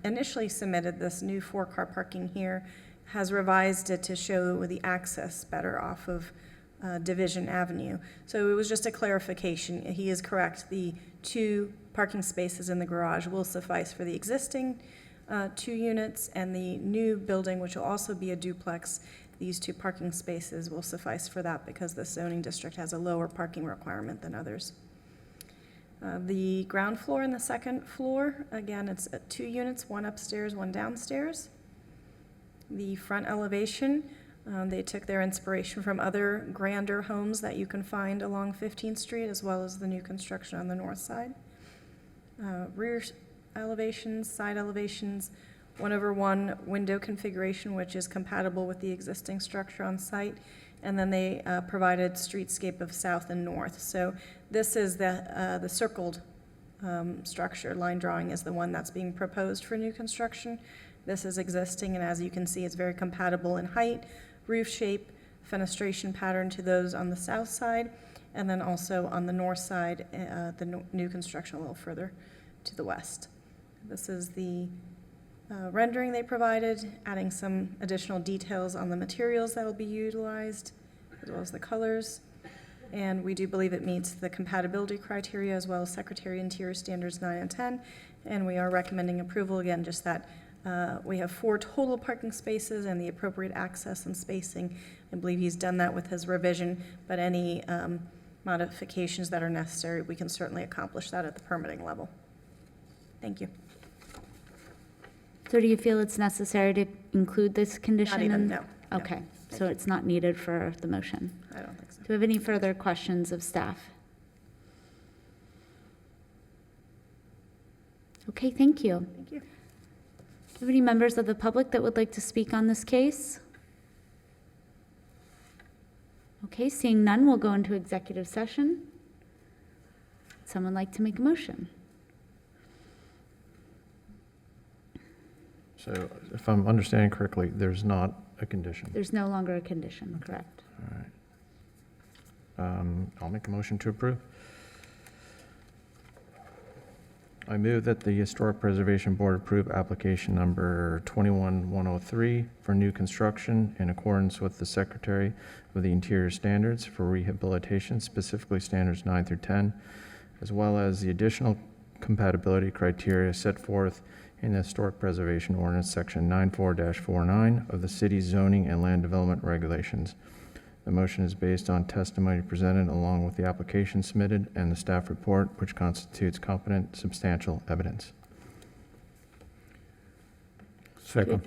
D: initially submitted this new 4-car parking here, has revised it to show the access better off of Division Avenue. So it was just a clarification. He is correct. The 2 parking spaces in the garage will suffice for the existing 2 units, and the new building, which will also be a duplex, these 2 parking spaces will suffice for that because the zoning district has a lower parking requirement than others. The ground floor and the second floor, again, it's 2 units, 1 upstairs, 1 downstairs. The front elevation, they took their inspiration from other grander homes that you can find along 15th Street, as well as the new construction on the north side. Rear elevations, side elevations, 1/1 window configuration, which is compatible with the existing structure on site. And then they provided streetscape of south and north. So this is the circled structure. Line drawing is the one that's being proposed for new construction. This is existing, and as you can see, it's very compatible in height, roof shape, fenestration pattern to those on the south side, and then also on the north side, the new construction a little further to the west. This is the rendering they provided, adding some additional details on the materials that will be utilized, as well as the colors. And we do believe it meets the compatibility criteria as well as Secretary Interior Standards 9 and 10. And we are recommending approval, again, just that we have 4 total parking spaces and the appropriate access and spacing. I believe he's done that with his revision, but any modifications that are necessary, we can certainly accomplish that at the permitting level. Thank you.
A: So do you feel it's necessary to include this condition?
D: Not even,
A: in-
D: no.
A: Okay, so it's not needed for the motion.
D: I don't think so.
A: Do we have any further questions of staff? Okay, thank you.
D: Thank you.
A: Do you have any members of the public that would like to speak on this case? Okay, seeing none, we'll go into executive session. Would someone like to make a motion?
C: So if I'm understanding correctly, there's not a condition.
A: There's no longer a condition, correct?
C: All right. I'll make a motion to approve. I move that the Historic Preservation Board approve application number 21103 for new construction in accordance with the Secretary of the Interior Standards for rehabilitation, specifically standards 9 through 10, as well as the additional compatibility criteria set forth in the Historic Preservation Ordinance, Section 94-49 of the city's zoning and land development regulations. The motion is based on testimony presented along with the application submitted and the staff report, which constitutes competent, substantial evidence.
E: Second.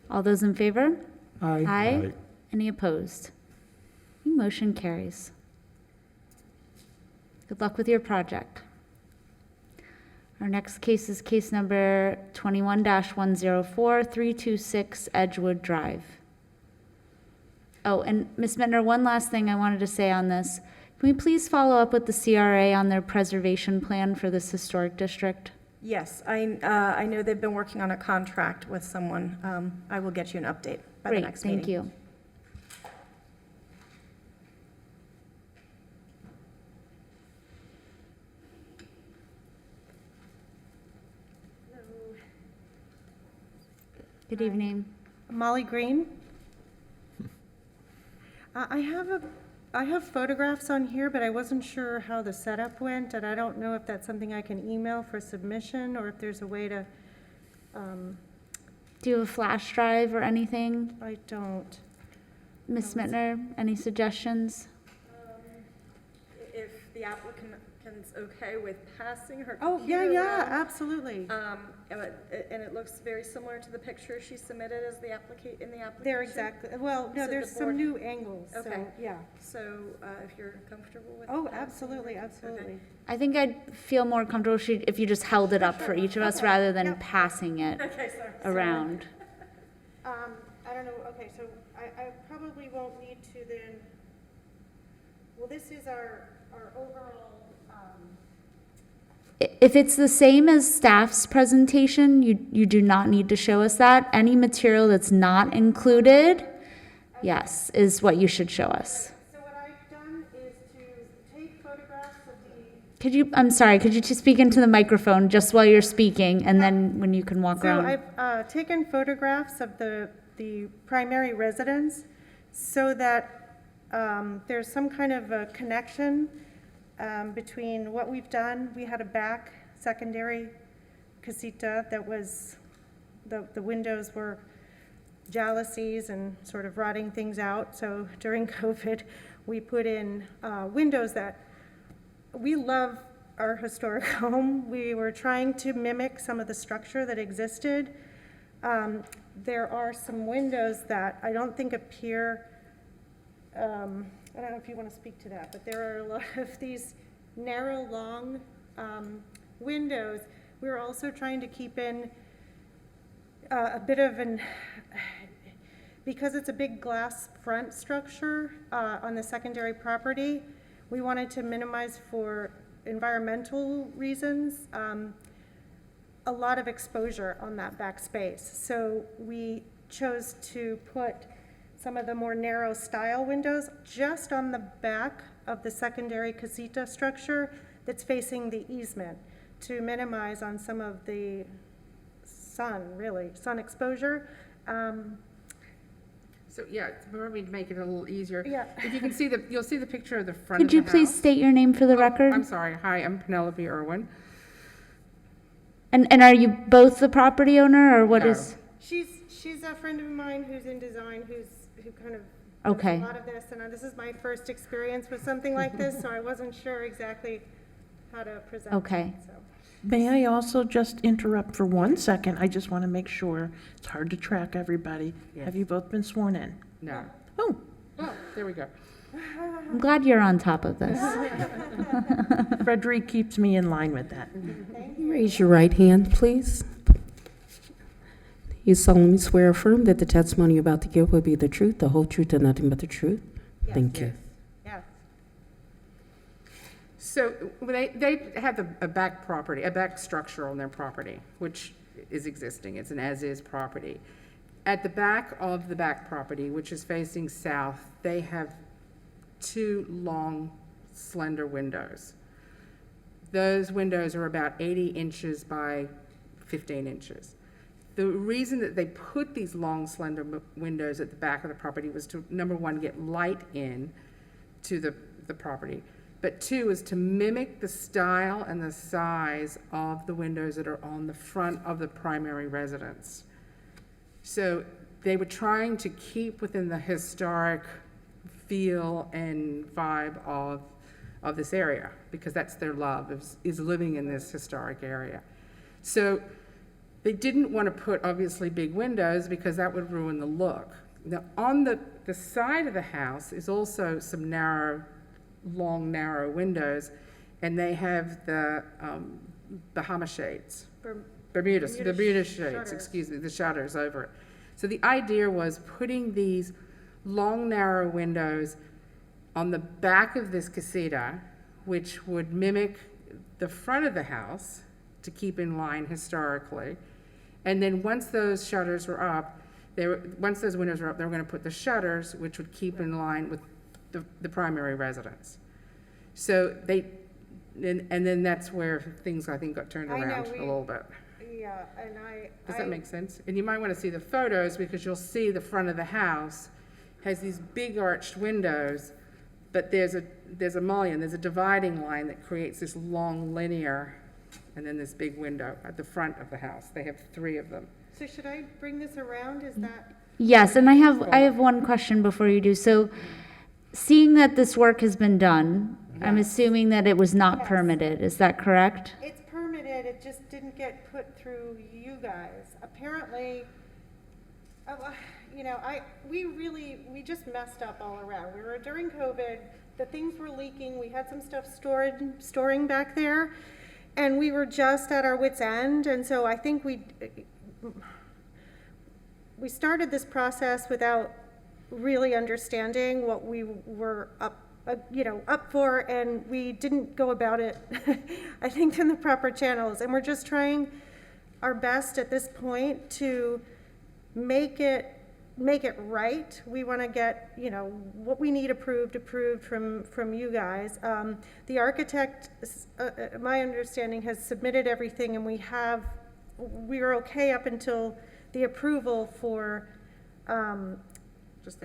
A: All those in favor?
F: Aye.
A: Aye. Any opposed? Motion carries. Good luck with your project. Our next case is case number 21-104, 326 Edgewood Drive. Oh, and Ms. Mittner, one last thing I wanted to say on this. Can we please follow up with the CRA on their preservation plan for this historic district?
D: Yes, I know they've been working on a contract with someone. I will get you an update by the next meeting.
A: Great, thank you. Good evening.
N: Molly Green. I have photographs on here, but I wasn't sure how the setup went, and I don't know if that's something I can email for submission, or if there's a way to,
A: Do you have a flash drive or anything?
N: I don't.
A: Ms. Mittner, any suggestions?
D: If the applicant's okay with passing her
N: Oh,
D: computer
N: yeah,
D: around,
N: absolutely.
D: and it looks very similar to the picture she submitted as the in the application.
N: They're exactly, well, no,
D: So
N: there's
D: the
N: some
D: board-
N: new angles, so,
D: Okay.
N: yeah.
D: So if you're comfortable with
N: Oh,
D: that.
N: absolutely, absolutely.
A: I think I'd feel more comfortable if you just held it up for each of us rather than
N: Yep.
A: passing it
D: Okay, sorry.
A: around.
N: I don't know, okay, so I probably won't need to then, well, this is our overall,
A: If it's the same as staff's presentation, you do not need to show us that. Any material that's not included, yes, is what you should show us.
N: So what I've done is to take photographs of the
A: I'm sorry, could you just speak into the microphone just while you're speaking, and then when you can walk
N: So
A: around?
N: I've taken photographs of the primary residence so that there's some kind of a connection between what we've done. We had a back secondary casita that was, the windows were jalousies and sort of rotting things out. So during COVID, we put in windows that, we love our historic home. We were trying to mimic some of the structure that existed. There are some windows that I don't think appear, I don't know if you want to speak to that, but there are a lot of these narrow, long windows. We're also trying to keep in a bit of an, because it's a big glass front structure on the secondary property, we wanted to minimize, for environmental reasons, a lot of exposure on that back space. So we chose to put some of the more narrow style windows just on the back of the secondary casita structure that's facing the easement to minimize on some of the sun exposure.
O: So, yeah, for me to make it a little easier.
N: Yeah.
O: If you can see you'll see the picture of the front
A: Could
O: of
A: you
O: the
A: please
O: house.
A: state your name for the record?
O: I'm sorry. Hi, I'm Penelope Irwin.
A: And are you both the property owner, or what
O: No.
A: is?
N: She's a friend of mine who's in design, who kind of
A: Okay.
N: does a lot of this, and this is my first experience with something like this, so I wasn't sure exactly how to present
A: Okay.
N: it, so.
H: May I also just interrupt for 1 second? I just want to make sure, it's hard to track everybody.
O: Yes.
H: Have you both been sworn in?
O: No.
H: Oh,
O: Oh, there we go.
A: I'm glad you're on top of this.
H: Frederick keeps me in line with that.
B: Raise your right hand, please. You solemnly swear or affirm that the testimony you're about to give will be the truth, the whole truth, and nothing but the truth? Thank you.
N: Yeah.
O: So they have a back property, a back structure on their property, which is existing. It's an as-is property. At the back of the back property, which is facing south, they have 2 long, slender windows. Those windows are about 80 inches by 15 inches. The reason that they put these long, slender windows at the back of the property was to, number one, get light in to the property, but 2 is to mimic the style and the size of the windows that are on the front of the primary residence. So they were trying to keep within the historic feel and vibe of this area, because that's their love, is living in this historic area. So they didn't want to put, obviously, big windows because that would ruin the look. Now, on the side of the house is also some long, narrow windows, and they have the Bahama shades. Bermuda shades,
N: shutters.
O: excuse me, the shutters over it. So the idea was putting these long, narrow windows on the back of this casita, which would mimic the front of the house to keep in line historically. And then once those shutters were up, once those windows were up, they were going to put the shutters, which would keep in line with the primary residence. So and then that's where things, I think, got turned around a little bit.
N: Yeah, and
O: Does that make sense? And you might want to see the photos, because you'll see the front of the house has these big arched windows, but there's a mullion, there's a dividing line that creates this long linear, and then this big window at the front of the house. They have 3 of them.
N: So should I bring this around? Is that?
A: Yes, and I have one question before you do. So, seeing that this work has been done, I'm assuming that it was not permitted. Is that correct?
N: It's permitted, it just didn't get put through you guys. Apparently, we just messed up all around. We were during COVID, the things were leaking, we had some stuff storing back there, and we were just at our wit's end, and so I think we started this process without really understanding what we were up for, and we didn't go about it, I think, in the proper channels. And we're just trying our best at this point to make it make it right. We want to get, you know, what we need approved from you guys. The architect, my understanding, has submitted everything, and we are okay up until the approval for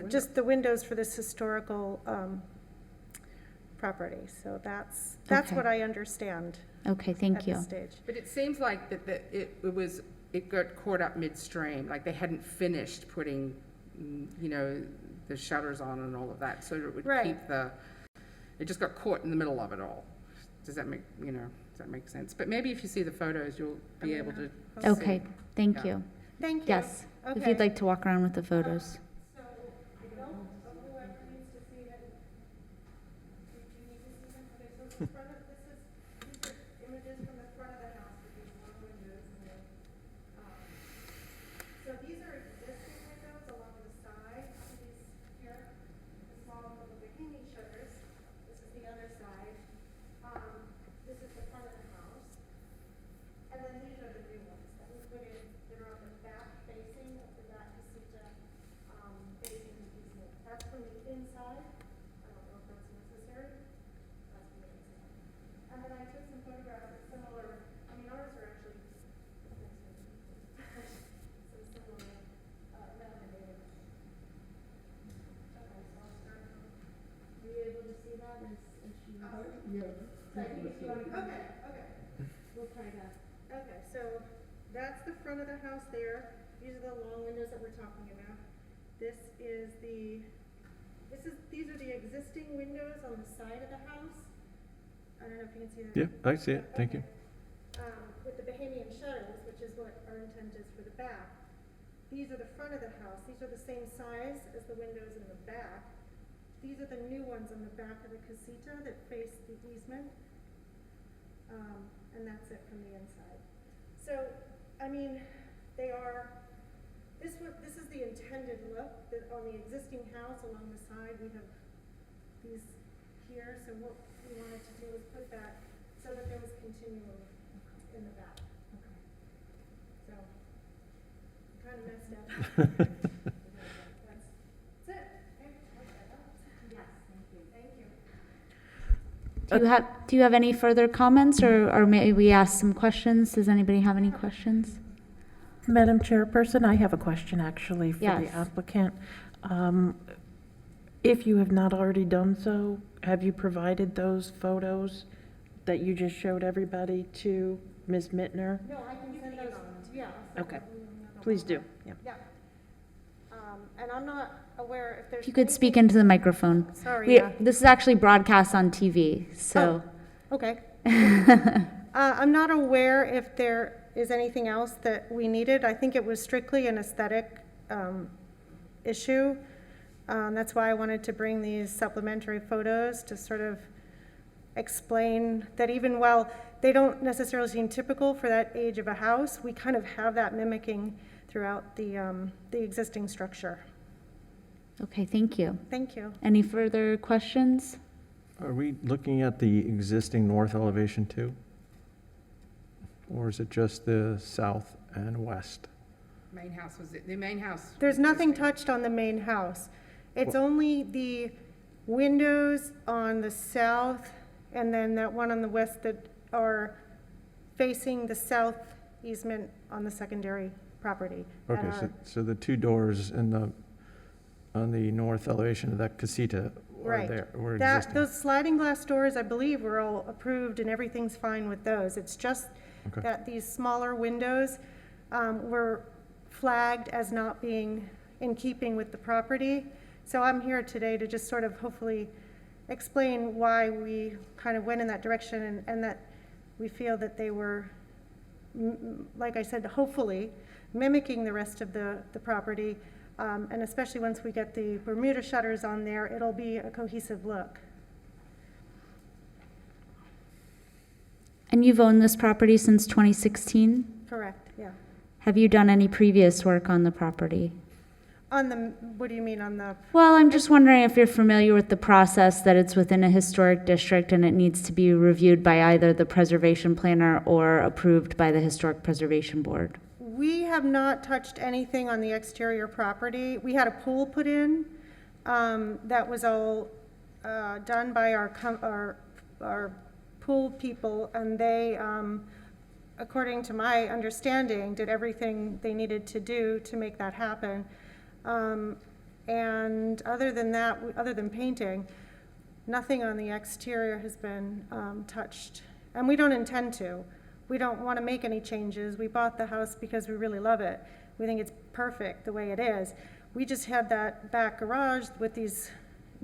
N: just the windows for this historical property. So that's
A: Okay.
N: what I understand
A: Okay, thank
N: at
A: you.
N: this stage.
O: But it seems like that it got caught up midstream, like they hadn't finished putting, you know, the shutters on and all of that, so it would
N: Right.
O: keep it just got caught in the middle of it all. Does that make sense? But maybe if you see the photos, you'll be able to see.
A: Okay, thank
O: Yeah.
A: you.
N: Thank you.
A: Yes, if
N: Okay.
A: you'd like to walk around with the photos.
N: So, whoever needs to see it, do you need to see them? Okay, so these are images from the front of the house with these long windows. So these are existing windows along the side. These here, the small little bikini shutters. This is the other side. This is the front of the house. And then these are the new ones that we put in. They're on the back facing of the back casita, facing the easement. That's from the inside. I don't know if that's necessary. That's from the inside. And then I took some photographs of similar, I mean, ours are actually some similar laminated. Okay, so I'll start. Were you able to see that as she? Okay. We'll try that. Okay, so that's the front of the house there. These are the long windows that we're talking about. These are the existing windows on the side of the house. I don't know if you can see that.
C: Yeah, I see it. Thank you.
N: With the Bahamian shutters, which is what our intent is for the back. These are the front of the house. These are the same size as the windows in the back. These are the new ones on the back of the casita that face the easement. And that's it from the inside. So, I mean, this is the intended look that on the existing house along the side. We have these here, so what we wanted to do was put that so that there was continuum in the back. Okay. So, kind of messed up. That's it. Okay. Yes, thank you. Thank you.
A: Do you have any further comments, or may we ask some questions? Does anybody have any questions?
H: Madam Chairperson, I have a question actually for the
A: Yes.
H: applicant. If you have not already done so, have you provided those photos that you just showed everybody to Ms. Mittner?
N: No, I can send those, yeah.
H: Okay, please do, yeah.
N: Yeah. And I'm not aware if there's.
A: If you could speak into the microphone.
N: Sorry, yeah.
A: This is actually broadcast on TV, so.
N: Okay. I'm not aware if there is anything else that we needed. I think it was strictly an aesthetic issue. That's why I wanted to bring these supplementary photos to sort of explain that even while they don't necessarily seem typical for that age of a house, we kind of have that mimicking throughout the existing structure.
A: Okay, thank you.
N: Thank you.
A: Any further questions?
C: Are we looking at the existing north elevation too? Or is it just the south and west?
O: Main house the main house.
N: There's nothing touched on the main house. It's only the windows on the south and then that one on the west that are facing the south easement on the secondary property.
C: Okay, so the two doors on the north elevation of that casita were existing?
N: Those sliding glass doors, I believe, were all approved and everything's fine with those. It's just that these smaller windows were flagged as not being in keeping with the property. So I'm here today to just sort of hopefully explain why we kind of went in that direction and that we feel that they were, like I said, hopefully mimicking the rest of the property. And especially once we get the Bermuda shutters on there, it'll be a cohesive look.
A: And you've owned this property since 2016?
N: Correct, yeah.
A: Have you done any previous work on the property?
N: What do you mean on the?
A: Well, I'm just wondering if you're familiar with the process that it's within a historic district and it needs to be reviewed by either the preservation planner or approved by the Historic Preservation Board.
N: We have not touched anything on the exterior property. We had a pool put in, that was all, done by our pool people, and they, according to my understanding, did everything they needed to do to make that happen. And other than that, other than painting, nothing on the exterior has been touched. And we don't intend to. We don't want to make any changes. We bought the house because we really love it. We think it's perfect the way it is. We just had that back garage with these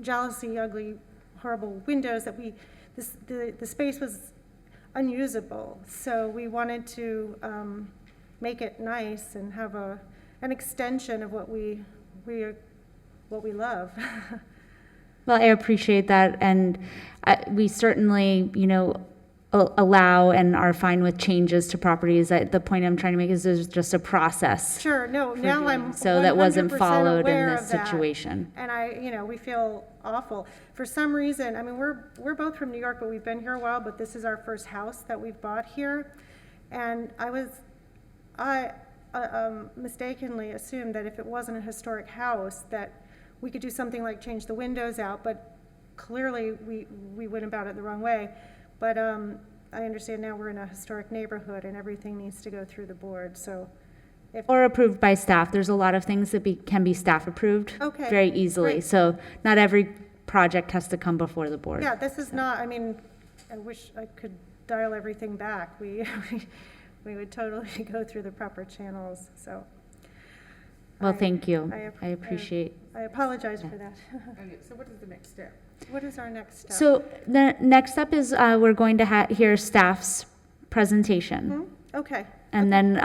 N: jealousy, ugly, horrible windows that the space was unusable. So we wanted to make it nice and have an extension of what we love.
A: Well, I appreciate that, and we certainly, allow and are fine with changes to properties. The point I'm trying to make is there's just a process.
N: Sure, no, now I'm 100%
A: So that wasn't followed in
N: aware
A: this
N: of that.
A: situation.
N: And we feel awful. For some reason, I mean, we're both from New York, but we've been here a while, but this is our first house that we've bought here. And I mistakenly assumed that if it wasn't a historic house, that we could do something like change the windows out, but clearly we went about it the wrong way. But I understand now we're in a historic neighborhood and everything needs to go through the board, so.
A: Or approved by staff. There's a lot of things that can be staff approved
N: Okay,
A: very easily.
N: great.
A: So not every project has to come before the board.
N: Yeah, this is not, I mean, I wish I could dial everything back. We would totally go through the proper channels, so.
A: Well, thank you.
N: I
A: appreciate.
N: I apologize for that.
O: Okay, so what is the next step?
N: What is our next step?
A: So the next up is we're going to hear staff's presentation.
N: Okay,
A: And then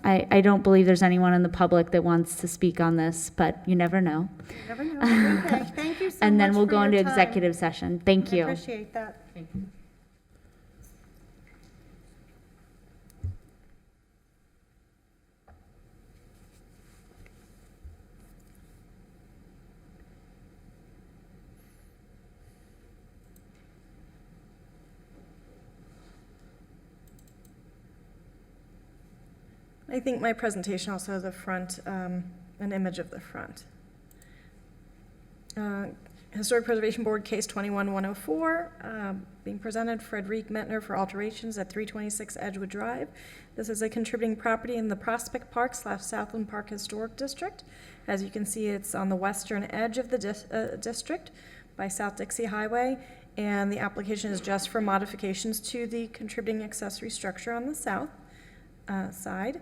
A: I don't believe there's anyone in the public that wants to speak on this, but you never know.
N: you never know. Okay, thank you so much
A: And then we'll
N: for
A: go
N: your
A: into
N: time.
A: executive session. Thank
N: I
A: you.
N: appreciate that.
O: Thank you.
D: I think my presentation also has an image of the front. Historic Preservation Board, Case 21-104, being presented, Frederic Metner for alterations at 326 Edgewood Drive. This is a contributing property in the Prospect Park / Southland Park Historic District. As you can see, it's on the western edge of the district by South Dixie Highway, and the application is just for modifications to the contributing accessory structure on the south side.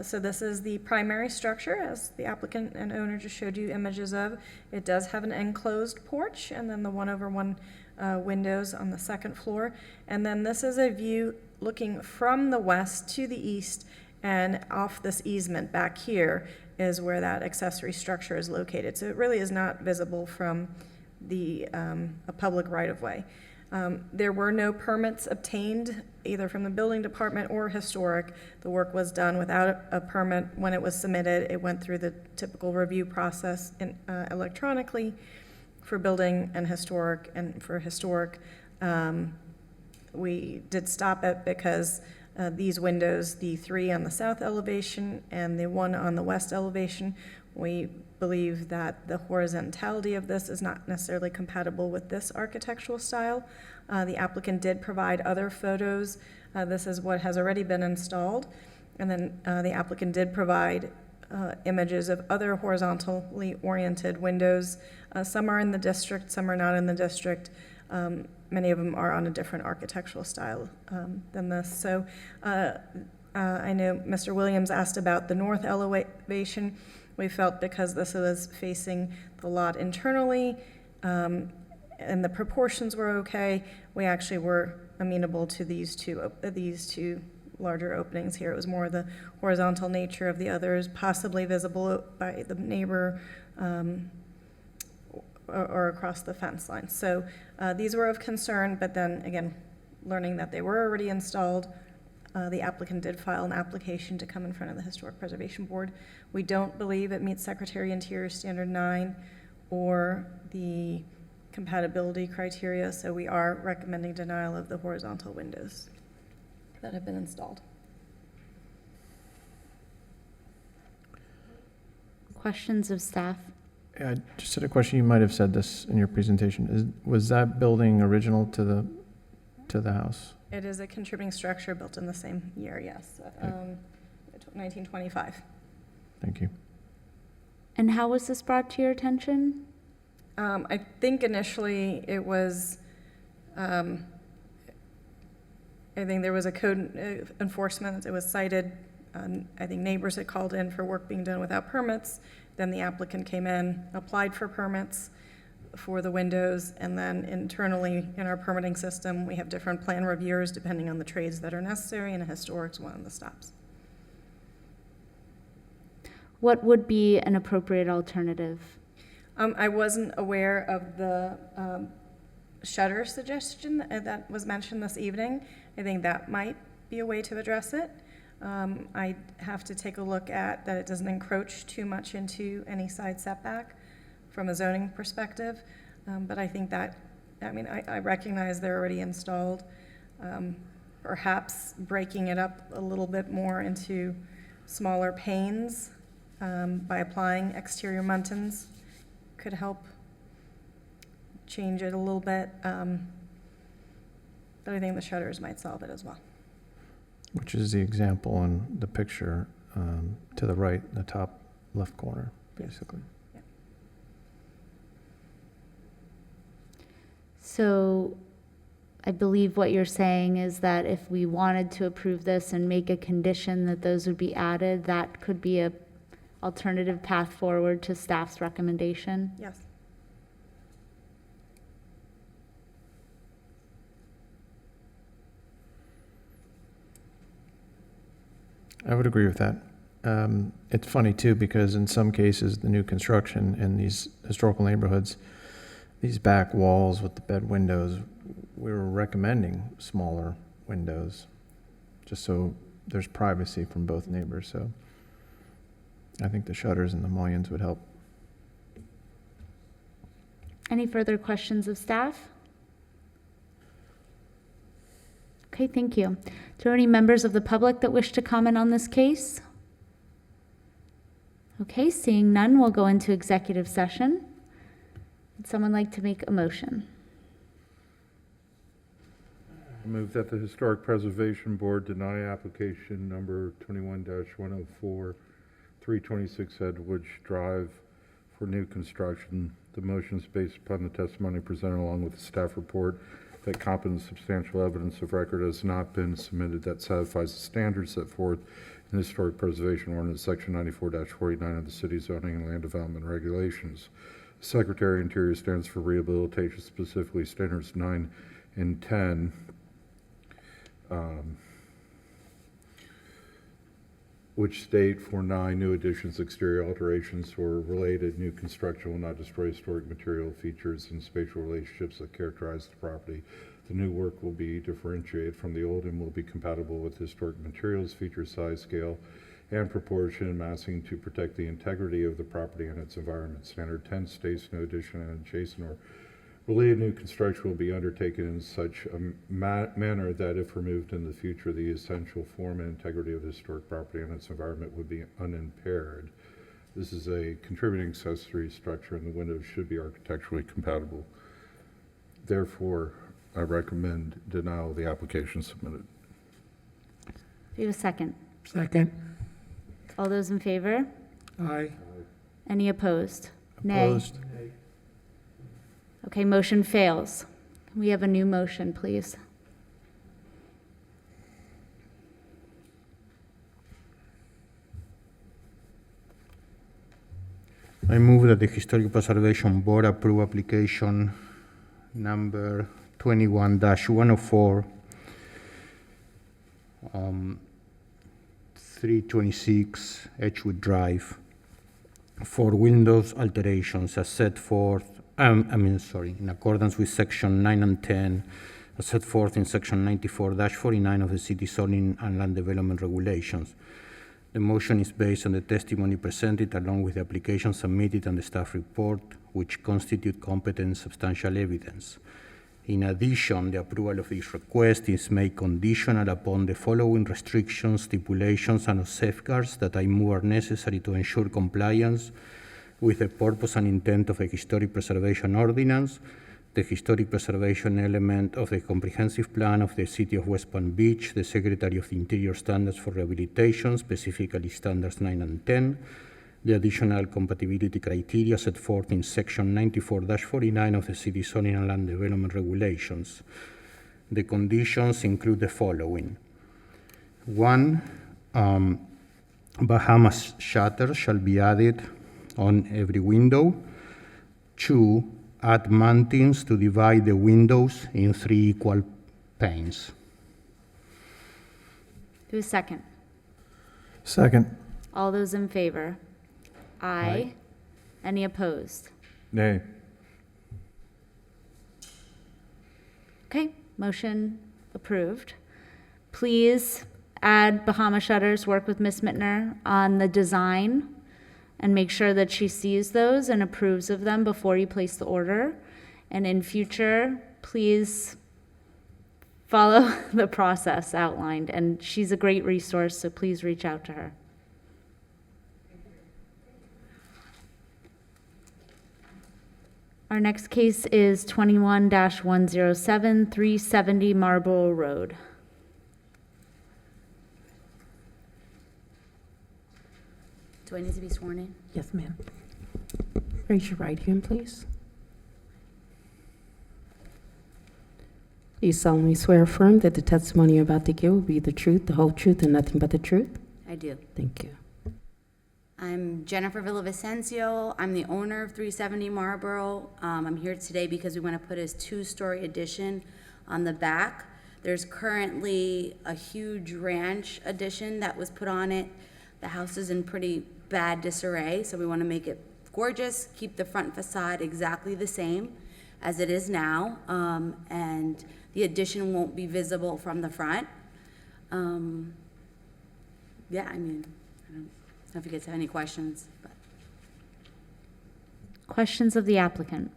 D: So this is the primary structure, as the applicant and owner just showed you images of. It does have an enclosed porch, and then the 1/1 windows on the second floor. And then this is a view looking from the west to the east, and off this easement back here is where that accessory structure is located. So it really is not visible from a public right-of-way. There were no permits obtained either from the building department or historic. The work was done without a permit. When it was submitted, it went through the typical review process electronically for building and historic. And for historic, we did stop it because these windows, the 3 on the south elevation and the 1 on the west elevation, we believe that the horizontality of this is not necessarily compatible with this architectural style. The applicant did provide other photos. This is what has already been installed. And then the applicant did provide images of other horizontally oriented windows. Some are in the district, some are not in the district. Many of them are on a different architectural style than this. So I know Mr. Williams asked about the north elevation. We felt because this was facing the lot internally and the proportions were okay, we actually were amenable to these two larger openings here. It was more the horizontal nature of the others, possibly visible by the neighbor or across the fence line. So these were of concern, but then again, learning that they were already installed, the applicant did file an application to come in front of the Historic Preservation Board. We don't believe it meets Secretary Interior Standard 9 or the compatibility criteria, so we are recommending denial of the horizontal windows that have been installed.
A: Questions of staff?
C: Yeah, I just had a question. You might have said this in your presentation. Was that building original to the house?
D: It is a contributing structure built in the same year, yes, 1925.
C: Thank you.
A: And how was this brought to your attention?
D: I think initially it was, I think there was a code enforcement, it was cited. I think neighbors had called in for work being done without permits. Then the applicant came in, applied for permits for the windows, and then internally in our permitting system, we have different plan reviewers depending on the trades that are necessary, and a historic's one of the stops.
A: What would be an appropriate alternative?
D: I wasn't aware of the shutter suggestion that was mentioned this evening. I think that might be a way to address it. I'd have to take a look at that it doesn't encroach too much into any side setback from a zoning perspective. But I think that, I recognize they're already installed. Perhaps breaking it up a little bit more into smaller panes by applying exterior muntins could help change it a little bit. But I think the shutters might solve it as well.
C: Which is the example in the picture to the right, the top left corner, basically.
D: Yeah.
A: So I believe what you're saying is that if we wanted to approve this and make a condition that those would be added, that could be a alternative path forward to staff's recommendation?
D: Yes.
C: I would agree with that. It's funny too, because in some cases, the new construction in these historical neighborhoods, these back walls with the bed windows, we were recommending smaller windows, just so there's privacy from both neighbors. So I think the shutters and the mullions would help.
A: Any further questions of staff? Okay, thank you. Do there any members of the public that wish to comment on this case? Okay, seeing none, we'll go into executive session. Would someone like to make a motion?
G: I move that the Historic Preservation Board deny application number 21-104, 326 Edgewood Drive for new construction. The motion is based upon the testimony presented along with the staff report that competent substantial evidence of record has not been submitted that satisfies the standards set forth in the Historic Preservation Ordinance, Section 94-49 of the City Zoning and Land Development Regulations. The Secretary of Interior stands for rehabilitation, specifically standards 9 and 10. Which state for 9 new additions, exterior alterations, or related new construction will not destroy historic material features and spatial relationships that characterize the property. The new work will be differentiated from the old and will be compatible with historic materials, feature, size, scale, and proportion, and massing to protect the integrity of the property and its environment. Standard 10 states no addition and adjacent or related new construction will be undertaken in such a manner that if removed in the future, the essential form and integrity of the historic property and its environment would be unimpaired. This is a contributing accessory structure and the windows should be architecturally compatible. Therefore, I recommend denial of the application submitted.
A: Do you have a second?
F: Second.
A: All those in favor?
F: Aye.
A: Any opposed? Nay.
C: Opposed?
A: Okay, motion fails. Can we have a new motion, please?
E: I move that the Historic Preservation Board approve application number 21-104, 326 Edgewood Drive, for windows alterations as set forth, in accordance with section 9 and 10, as set forth in section 94-49 of the City Zoning and Land Development Regulations. The motion is based on the testimony presented along with the application submitted and the staff report, which constitute competent substantial evidence. In addition, the approval of this request is made conditional upon the following restrictions, stipulations, and safeguards that I move are necessary to ensure compliance with the purpose and intent of the Historic Preservation Ordinance, the historic preservation element of the comprehensive plan of the City of West Palm Beach, the Secretary of the Interior standards for rehabilitation, specifically standards 9 and 10, the additional compatibility criteria set forth in Section 94-49 of the City Zoning and Land Development Regulations. The conditions include the following. 1, Bahamas shutters shall be added on every window. 2, add mountings to divide the windows in 3 equal panes.
A: Do a second.
C: Second.
A: All those in favor? Aye. Any opposed?
C: Nay.
A: Okay, motion approved. Please add Bahama Shutters, work with Ms. Mittner on the design and make sure that she sees those and approves of them before you place the order. And in future, please follow the process outlined. And she's a great resource, so please reach out to her. Our next case is 21-107, 370 Marlboro Road.
B: Do I need to be sworn in?
H: Yes, ma'am.
B: Raise your right hand, please. Do you solemnly swear or affirm that the testimony you're about to give will be the truth, the whole truth, and nothing but the truth?
P: I do.
B: Thank you.
P: I'm Jennifer Villavicencio. I'm the owner of 370 Marlboro. I'm here today because we want to put a 2-story addition on the back. There's currently a huge ranch addition that was put on it. The house is in pretty bad disarray, so we want to make it gorgeous, keep the front facade exactly the same as it is now, and the addition won't be visible from the front. Yeah, I mean, I don't know if you guys have any questions. But.
A: Questions of the applicant?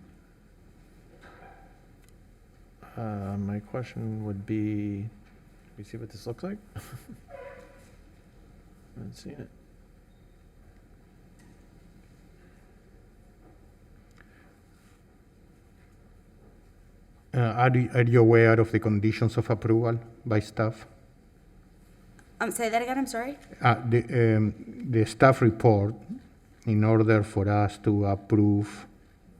C: My question would be, let me see what this looks like. I haven't seen it.
E: Are you aware of the conditions of approval by staff?
P: Say that again, I'm sorry?
E: The staff report, in order for us to approve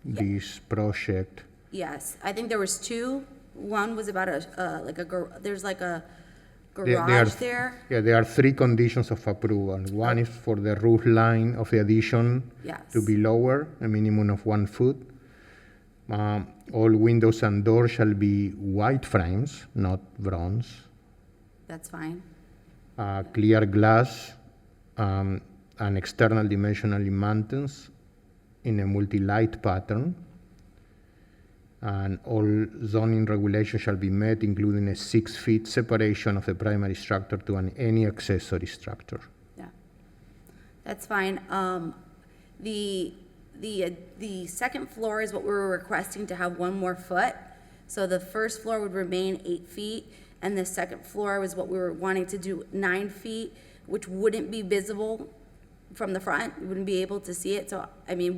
E: this project.
P: Yes, I think there was 2. One was about there's like a
E: There
P: garage there.
E: Yeah, there are 3 conditions of approval. One is for the roof line of the addition to be lower, a minimum of 1 foot. All windows and doors shall be white frames, not bronze.
P: That's fine.
E: Clear glass and external dimensional mountains in a multi-light pattern. And all zoning regulations shall be met, including a 6-foot separation of the primary structure to any accessory structure.
P: Yeah, that's fine. The second floor is what we were requesting to have 1 more foot. So the first floor would remain 8 feet, and the second floor was what we were wanting to do 9 feet, which wouldn't be visible from the front. You wouldn't be able to see it. So, I mean,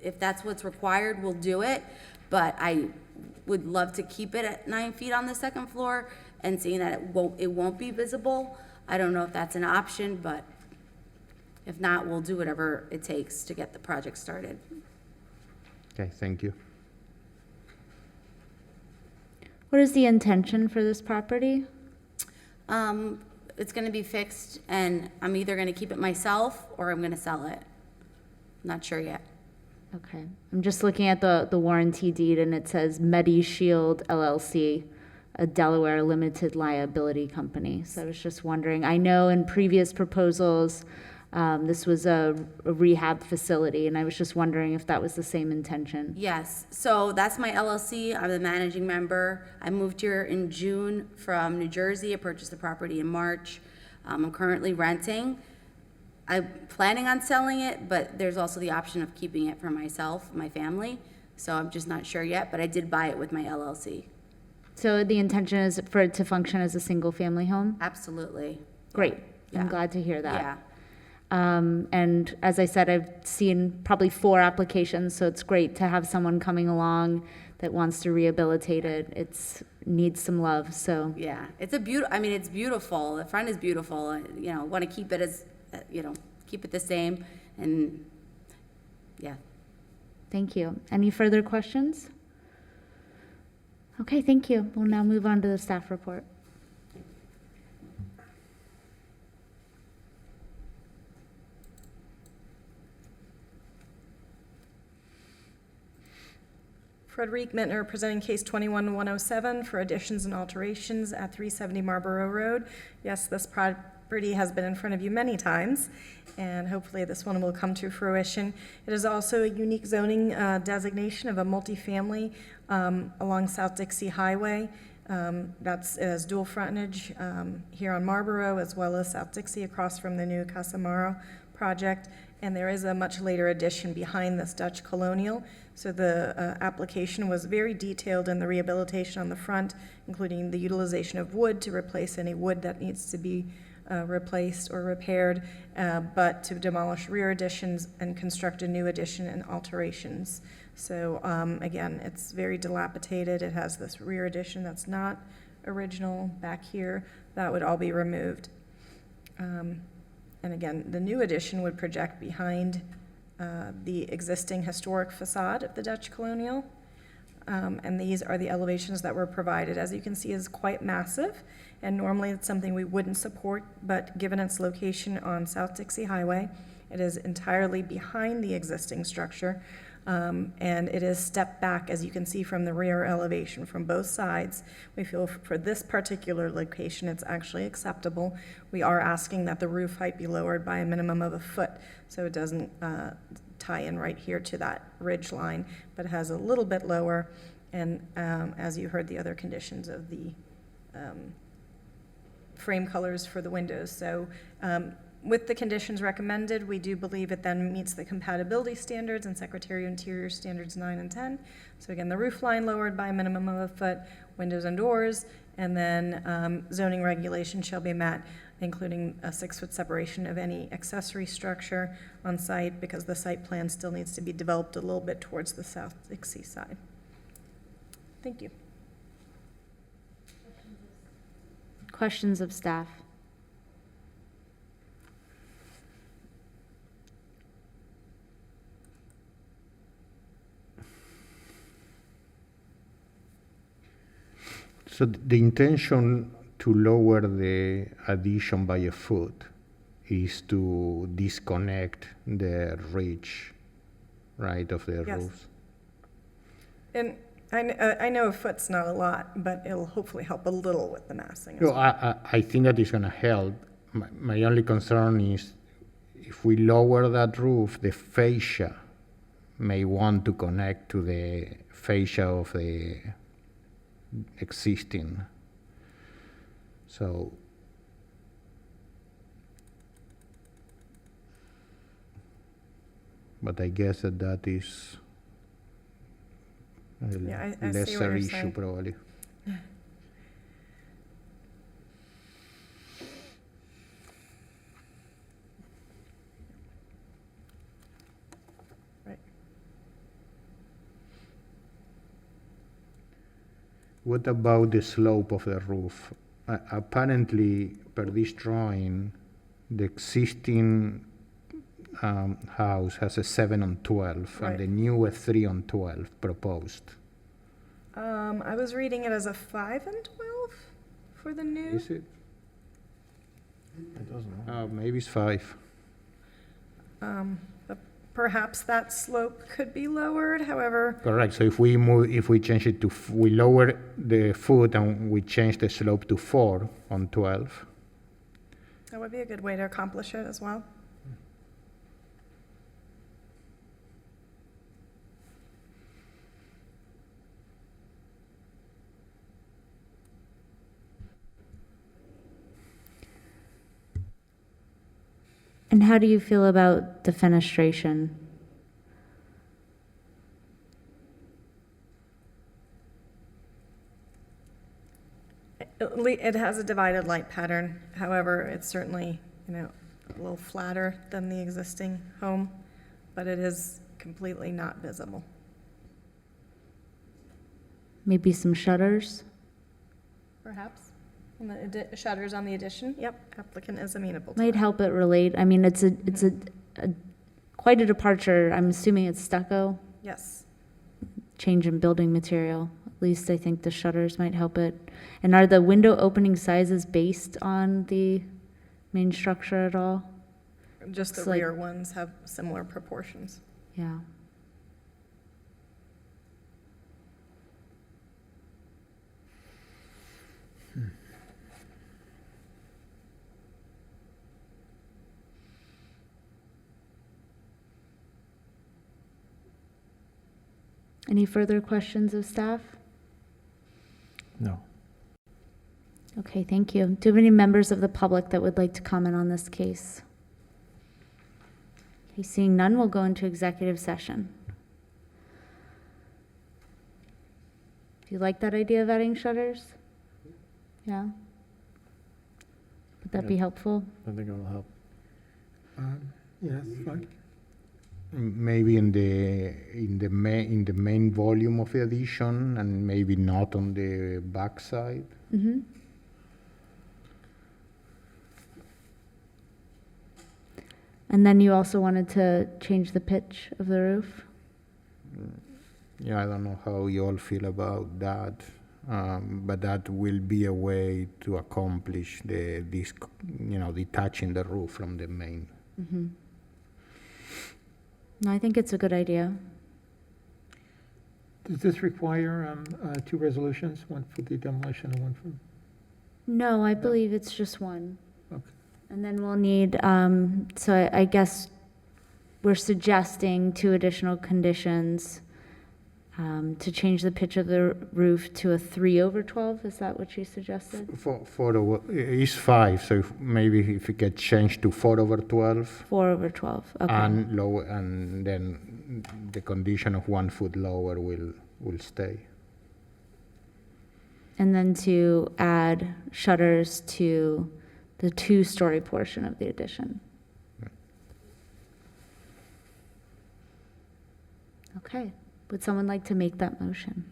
P: if that's what's required, we'll do it. But I would love to keep it at 9 feet on the second floor, and seeing that it won't be visible. I don't know if that's an option, but if not, we'll do whatever it takes to get the project started.
E: Okay, thank you.
A: What is the intention for this property?
P: It's going to be fixed, and I'm either going to keep it myself or I'm going to sell it. Not sure yet.
A: Okay, I'm just looking at the warranty deed, and it says MediShield LLC, a Delaware limited liability company. So I was just wondering, I know in previous proposals, this was a rehab facility, and I was just wondering if that was the same intention.
P: Yes, so that's my LLC. I'm the managing member. I moved here in June from New Jersey. I purchased the property in March. I'm currently renting. I'm planning on selling it, but there's also the option of keeping it for myself, my family. So I'm just not sure yet, but I did buy it with my LLC.
A: So the intention is for it to function as a single-family home?
P: Absolutely.
A: Great. I'm
P: Yeah.
A: glad to hear that.
P: Yeah.
A: And as I said, I've seen probably 4 applications, so it's great to have someone coming along that wants to rehabilitate it. It's needs some love, so.
P: Yeah, it's it's beautiful. The front is beautiful. Want to keep it as, keep it the same. And yeah.
A: Thank you. Any further questions? Okay, thank you. We'll now move on to the staff report.
D: Frederic Mittner presenting case 21-107 for additions and alterations at 370 Marlboro Road. Yes, this property has been in front of you many times, and hopefully this one will come to fruition. It is also a unique zoning designation of a multifamily along South Dixie Highway. It has dual frontage here on Marlboro as well as South Dixie across from the new Casamaro project. And there is a much later addition behind this Dutch colonial. So the application was very detailed in the rehabilitation on the front, including the utilization of wood to replace any wood that needs to be replaced or repaired, but to demolish rear additions and construct a new addition and alterations. So again, it's very dilapidated. It has this rear addition that's not original back here. That would all be removed. And again, the new addition would project behind the existing historic facade of the Dutch colonial. And these are the elevations that were provided. As you can see, is quite massive, and normally it's something we wouldn't support, but given its location on South Dixie Highway, it is entirely behind the existing structure, and it is stepped back, as you can see from the rear elevation from both sides. We feel for this particular location, it's actually acceptable. We are asking that the roof height be lowered by a minimum of 1 foot, so it doesn't tie in right here to that ridge line, but it has a little bit lower, and as you heard, the other conditions of the frame colors for the windows. So with the conditions recommended, we do believe it then meets the compatibility standards and Secretary of Interior standards 9 and 10. So again, the roof line lowered by a minimum of 1 foot, windows and doors, and then zoning regulations shall be met, including a 6-foot separation of any accessory structure on site, because the site plan still needs to be developed a little bit towards the South Dixie side. Thank you.
A: Questions of staff?
E: So the intention to lower the addition by 1 foot is to disconnect the ridge, right, of the
D: Yes.
E: roof.
D: And I know 1 foot's not a lot, but it'll hopefully help a little with the massing. as
E: No,
D: well.
E: I think that is going to help. My only concern is if we lower that roof, the fascia may want to connect to the fascia of the existing. So but I guess that is a
D: Yeah, I see what
E: lesser
D: you're
E: issue
D: saying.
E: probably.
D: Right.
E: What about the slope of the roof? Apparently, per this drawing, the existing house has a 7 on 12,
D: Right.
E: and the new a 3 on 12 proposed.
D: I was reading it as a 5 and 12 for the new.
E: Is it?
C: It doesn't.
E: Maybe it's 5.
D: But perhaps that slope could be lowered, however,
E: Correct. So if we change it to, we lower the foot and we change the slope to 4 on 12.
D: that would be a good way to accomplish it as well.
A: And how do you feel about defenestration?
D: it has a divided light pattern. However, it's certainly, a little flatter than the existing home, but it is completely not visible.
A: Maybe some shutters?
D: Perhaps. And the shutters on the addition? Yep, applicant is amenable to
A: Might
D: that.
A: help it relate. I mean, it's a quite a departure. I'm assuming it's stucco,
D: Yes.
A: change in building material. At least I think the shutters might help it. And are the window opening sizes based on the main structure at all?
D: Just the
A: It's like-
D: rear ones have similar proportions.
A: Yeah. Any further questions of staff?
C: No.
A: Okay, thank you. Do you have any members of the public that would like to comment on this case? Okay, seeing none, we'll go into executive session. Do you like that idea of adding shutters? Yeah? Would that be helpful?
C: I think it will help.
F: Yes, fine.
E: Maybe in the main volume of the addition, and maybe not on the back side.
A: Mm-hmm. And then you also wanted to change the pitch of the roof?
E: Yeah, I don't know how you all feel about that, but that will be a way to accomplish detaching the roof from the main.
A: Mm-hmm. No, I think it's a good idea.
F: Does this require two resolutions, one for the demolition and one for?
A: No, I believe it's just one.
F: Okay.
A: And then we'll need, so I guess we're suggesting 2 additional conditions to change the pitch of the roof to a 3/12. Is that what you suggested?
E: It's 5, so maybe if it gets changed to 4/12.
A: 4/12, okay.
E: And then the condition of 1 foot lower will stay.
A: And then to add shutters to the 2-story portion of the addition. Okay, would someone like to make that motion?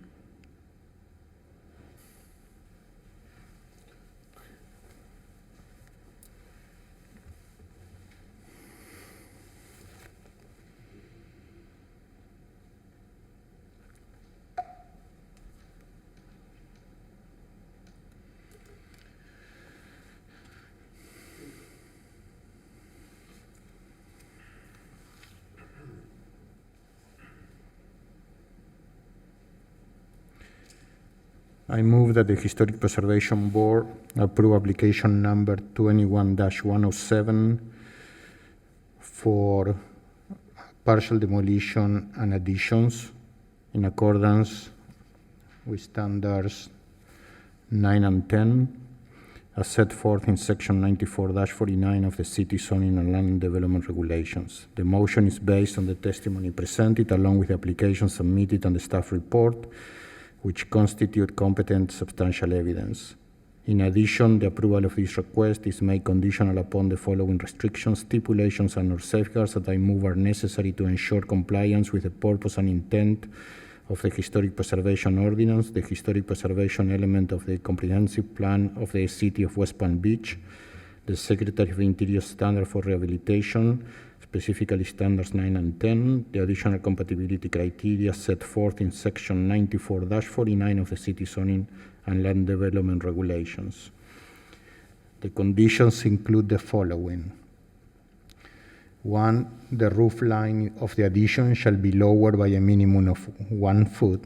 E: I move that the Historic Preservation Board approve application number 21-107 for partial demolition and additions in accordance with standards 9 and 10 as set forth in section 94-49 of the City Zoning and Land Development Regulations. The motion is based on the testimony presented along with the application submitted and the staff report, which constitute competent substantial evidence. In addition, the approval of this request is made conditional upon the following restrictions, stipulations, and/or safeguards that I move are necessary to ensure compliance with the purpose and intent of the Historic Preservation Ordinance, the Historic Preservation element of the Comprehensive Plan of the City of West Palm Beach, the Secretary of the Interior Standard for Rehabilitation, specifically standards 9 and 10, the additional compatibility criteria set forth in section 94-49 of the City Zoning and Land Development Regulations. The conditions include the following. 1, the roof line of the addition shall be lowered by a minimum of 1 foot.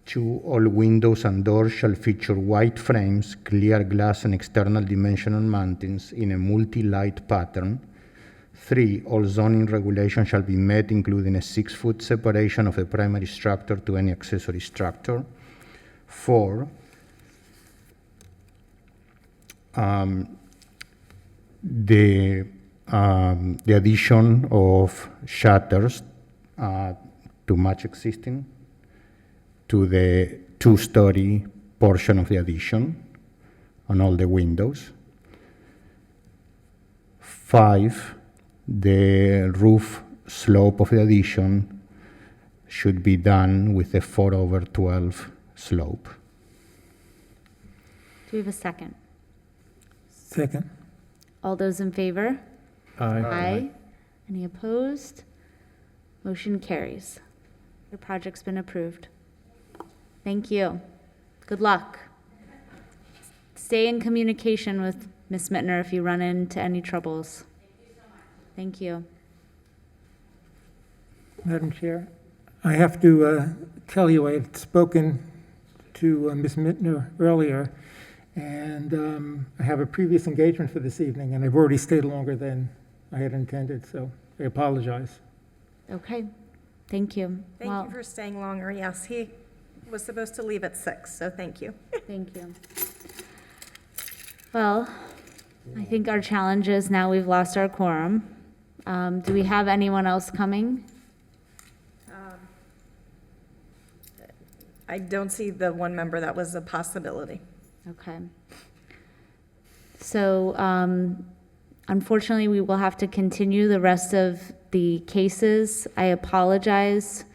E: 2, all windows and doors shall feature white frames, clear glass, and external dimensional mountings in a multi-light pattern. 3, all zoning regulations shall be met, including a 6-foot separation of the primary structure to any accessory structure. 4, the addition of shutters to match existing to the 2-story portion of the addition. on all the windows. 5, the roof slope of the addition should be done with a 4/12 slope.
A: Do we have a second?
F: Second.
A: All those in favor?
C: Aye.
A: Aye. Any opposed? Motion carries. Your project's been approved. Thank you. Good luck. Stay in communication with Ms. Mittner if you run into any troubles. Thank you.
F: Madam Chair, I have to tell you, I had spoken to Ms. Mittner earlier, and I have a previous engagement for this evening, and I've already stayed longer than I had intended, so I apologize.
A: Okay, thank you.
D: Thank you for staying longer. Yes, he was supposed to leave at 6, so thank you.
A: Thank you. Well, I think our challenge is now we've lost our quorum. Do we have anyone else coming?
D: I don't see the one member that was a possibility.
A: Okay. So unfortunately, we will have to continue the rest of the cases. I apologize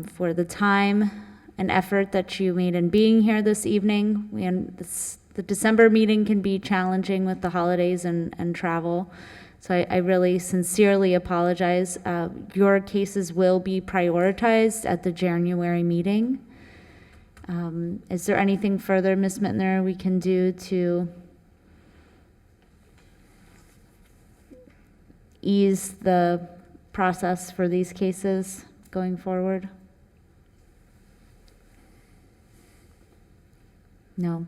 A: for the time and effort that you made in being here this evening. The December meeting can be challenging with the holidays and travel. So I really sincerely apologize. Your cases will be prioritized at the January meeting. Is there anything further, Ms. Mittner, we can do to ease the process for these cases going forward? No.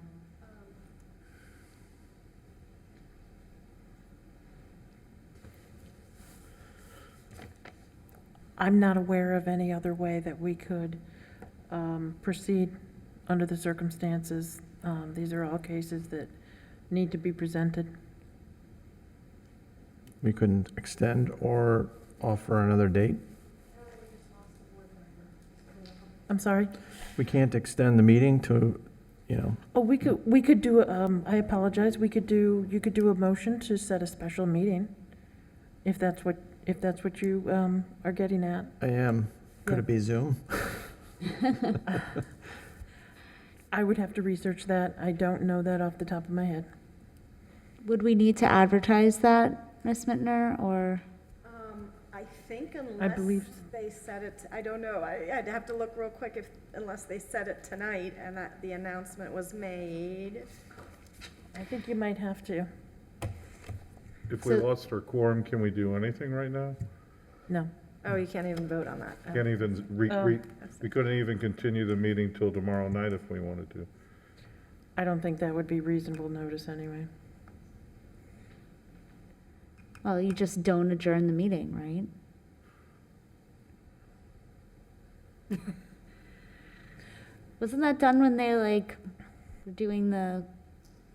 H: I'm not aware of any other way that we could proceed under the circumstances. These are all cases that need to be presented.
C: We couldn't extend or offer another date?
H: I'm sorry?
C: We can't extend the meeting to,
H: Oh, we could do, I apologize, you could do a motion to set a special meeting, if that's what you are getting at.
C: I am. Could it be Zoom?
H: I would have to research that. I don't know that off the top of my head.
A: Would we need to advertise that, Ms. Mittner, or?
D: I think
H: I believe
D: unless they said it, I don't know. I'd have to look real quick unless they said it tonight and that the announcement was made.
H: I think you might have to.
G: If we lost our quorum, can we do anything right now?
H: No.
D: Oh, you can't even vote on that.
G: Can't even, we couldn't even continue the meeting till tomorrow night if we wanted to.
H: I don't think that would be reasonable notice anyway.
A: Well, you just don't adjourn the meeting, right? Wasn't that done when they were doing the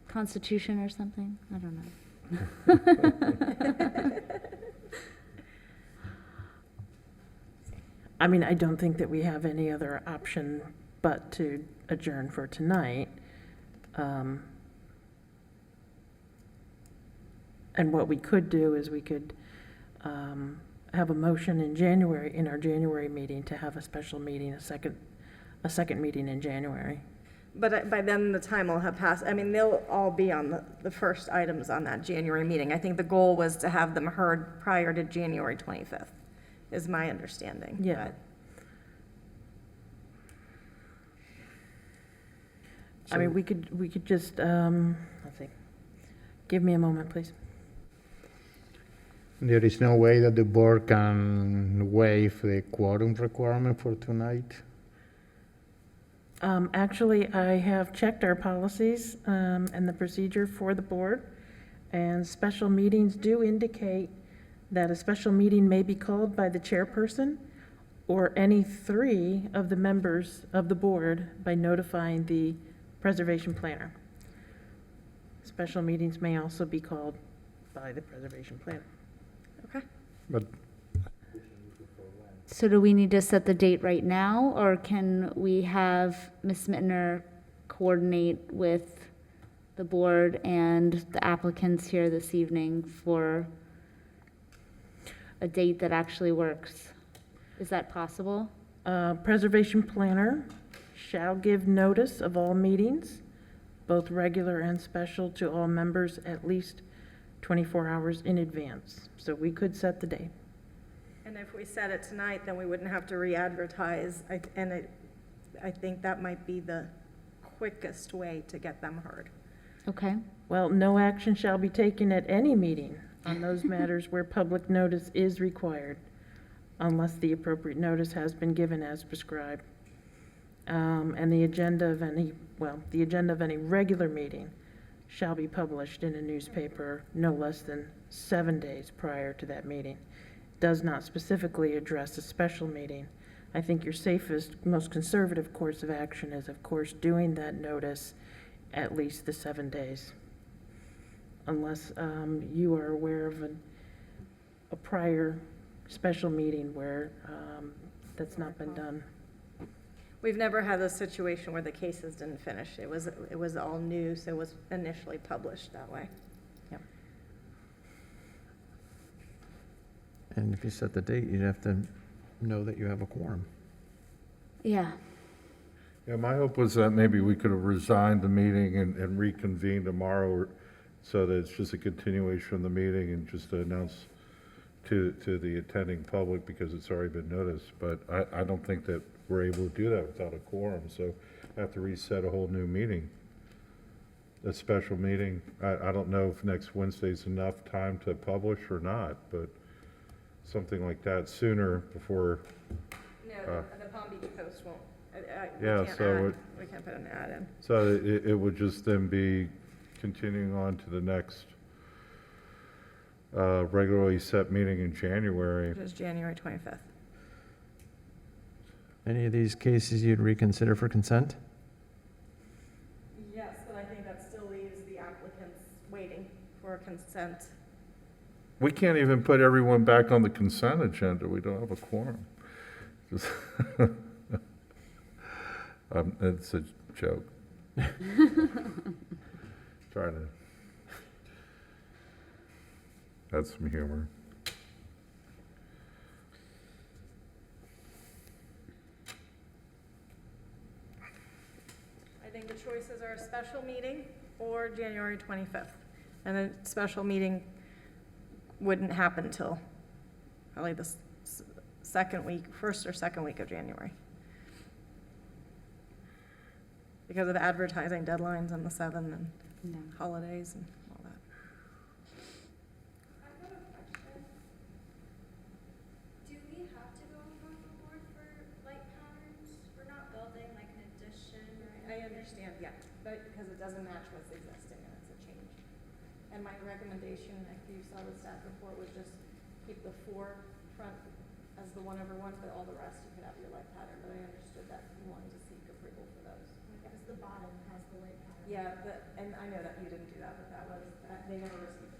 A: Constitution or something? I don't know.
H: I mean, I don't think that we have any other option but to adjourn for tonight. And what we could do is we could have a motion in January, in our January meeting, to have a special meeting, a second meeting in January.
D: But by then, the time will have passed. I mean, they'll all be on the first items on that January meeting. I think the goal was to have them heard prior to January 25th, is my understanding.
H: Yeah. I mean, we could just, let's see. Give me a moment, please.
E: There is no way that the board can waive the quorum requirement for tonight?
H: Actually, I have checked our policies and the procedure for the board, and special meetings do indicate that a special meeting may be called by the chairperson or any 3 of the members of the board by notifying the preservation planner. Special meetings may also be called by the preservation planner.
D: Okay.
E: But
A: So do we need to set the date right now, or can we have Ms. Mittner coordinate with the board and the applicants here this evening for a date that actually works. Is that possible?
H: Preservation planner shall give notice of all meetings, both regular and special, to all members at least 24 hours in advance. So we could set the date.
D: And if we set it tonight, then we wouldn't have to re-advertise, I think that might be the quickest way to get them heard.
A: Okay.
H: Well, no action shall be taken at any meeting on those matters where public notice is required, unless the appropriate notice has been given as prescribed. And the agenda of any regular meeting shall be published in a newspaper no less than 7 days prior to that meeting. Does not specifically address a special meeting. I think your safest, most conservative course of action is, of course, doing that notice at least the 7 days. Unless you are aware of a prior special meeting where that's not been done.
D: We've never had a situation where the cases didn't finish. It was all new, so it was initially published that way.
H: Yep.
C: And if you set the date, you'd have to know that you have a quorum.
A: Yeah.
G: Yeah, my hope was that maybe we could have resigned the meeting and reconvened tomorrow, so that it's just a continuation of the meeting and just to announce to the attending public, because it's already been noticed. But I don't think that we're able to do that without a quorum, so I have to reset a whole new meeting, a special meeting. I don't know if next Wednesday's enough time to publish or not, but something like that sooner before.
D: No, the Palm Beach Post won't. We can't put an ad in.
G: So it would just then be continuing on to the next regularly set meeting in January.
D: It is January 25th.
C: Any of these cases you'd reconsider for consent?
D: Yes, but I think that still leaves the applicants waiting for consent.
G: We can't even put everyone back on the consent agenda. We don't have a quorum. Just it's a joke. Trying to add some humor.
D: I think the choices are a special meeting or January 25th. And a special meeting wouldn't happen till probably the first or second week of January. Because of advertising deadlines on the 7th and holidays and all that.
J: I've got a question. Do we have to go in front of the board for light patterns? We're not building like an addition or anything.
D: I understand, yeah, but because it doesn't match what's existing and it's a change. And my recommendation, if you saw the staff report, was just keep the 4 front as the 1/1, but all the rest you could have your light pattern. But I understood that you wanted to seek approval for those.
J: Because the bottom has the light pattern.
D: Yeah, and I know that you didn't do that, but they never received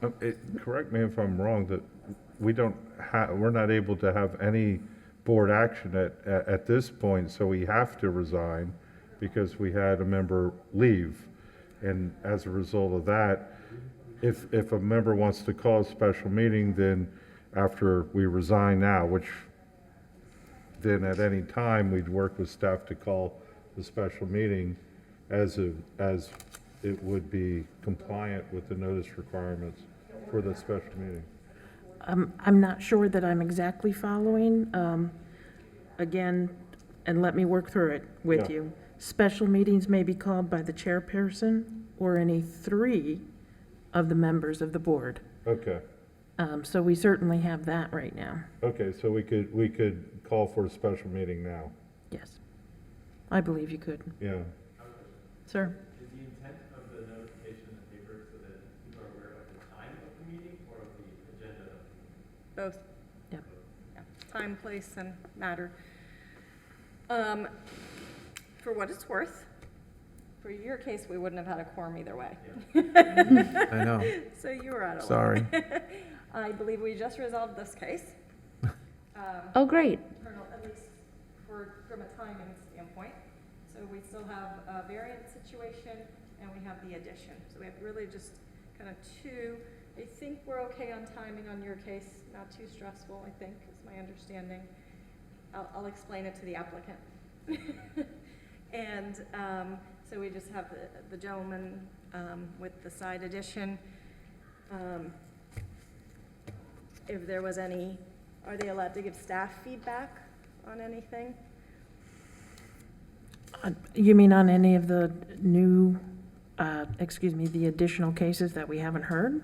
D: a permit.
G: Correct me if I'm wrong, that we're not able to have any board action at this point, so we have to resign because we had a member leave. And as a result of that, if a member wants to call a special meeting, then after we resign now, which then at any time, we'd work with staff to call the special meeting as it would be compliant with the notice requirements for the special meeting.
H: I'm not sure that I'm exactly following. Again, and let me work through it with you. Special meetings may be called by the chairperson or any 3 of the members of the board.
G: Okay.
H: So we certainly have that right now.
G: Okay, so we could call for a special meeting now.
H: Yes. I believe you could.
G: Yeah.
H: Sir?
Q: Is the intent of the notification in the paper so that people are aware of the time of the meeting or of the agenda of the meeting?
D: Both.
H: Yep.
D: Yeah. Time, place, and matter. For what it's worth, for your case, we wouldn't have had a quorum either way.
C: I know.
D: So you were out of luck.
C: Sorry.
D: I believe we just resolved this case.
A: Oh, great.
D: At least from a timing standpoint. So we still have a variance situation, and we have the addition. So we have really just kind of two. I think we're okay on timing on your case, not too stressful, I think, is my understanding. I'll explain it to the applicant. And so we just have the gentleman with the side addition. If there was any, are they allowed to give staff feedback on anything?
H: You mean on any of the new, the additional cases that we haven't heard?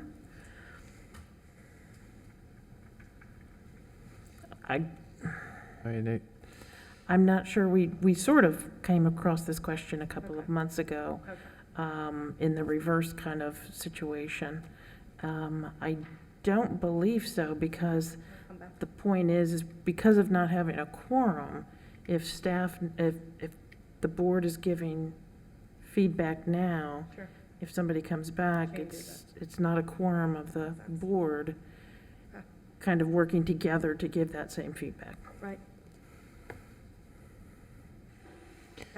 H: I'm not sure. We sort of came across this question a couple of months ago in the reverse kind of situation. I don't believe so, because the point is because of not having a quorum, if the board is giving feedback now,
D: Sure.
H: if somebody comes back, it's not a quorum of the board kind of working together to give that same feedback.
D: Right.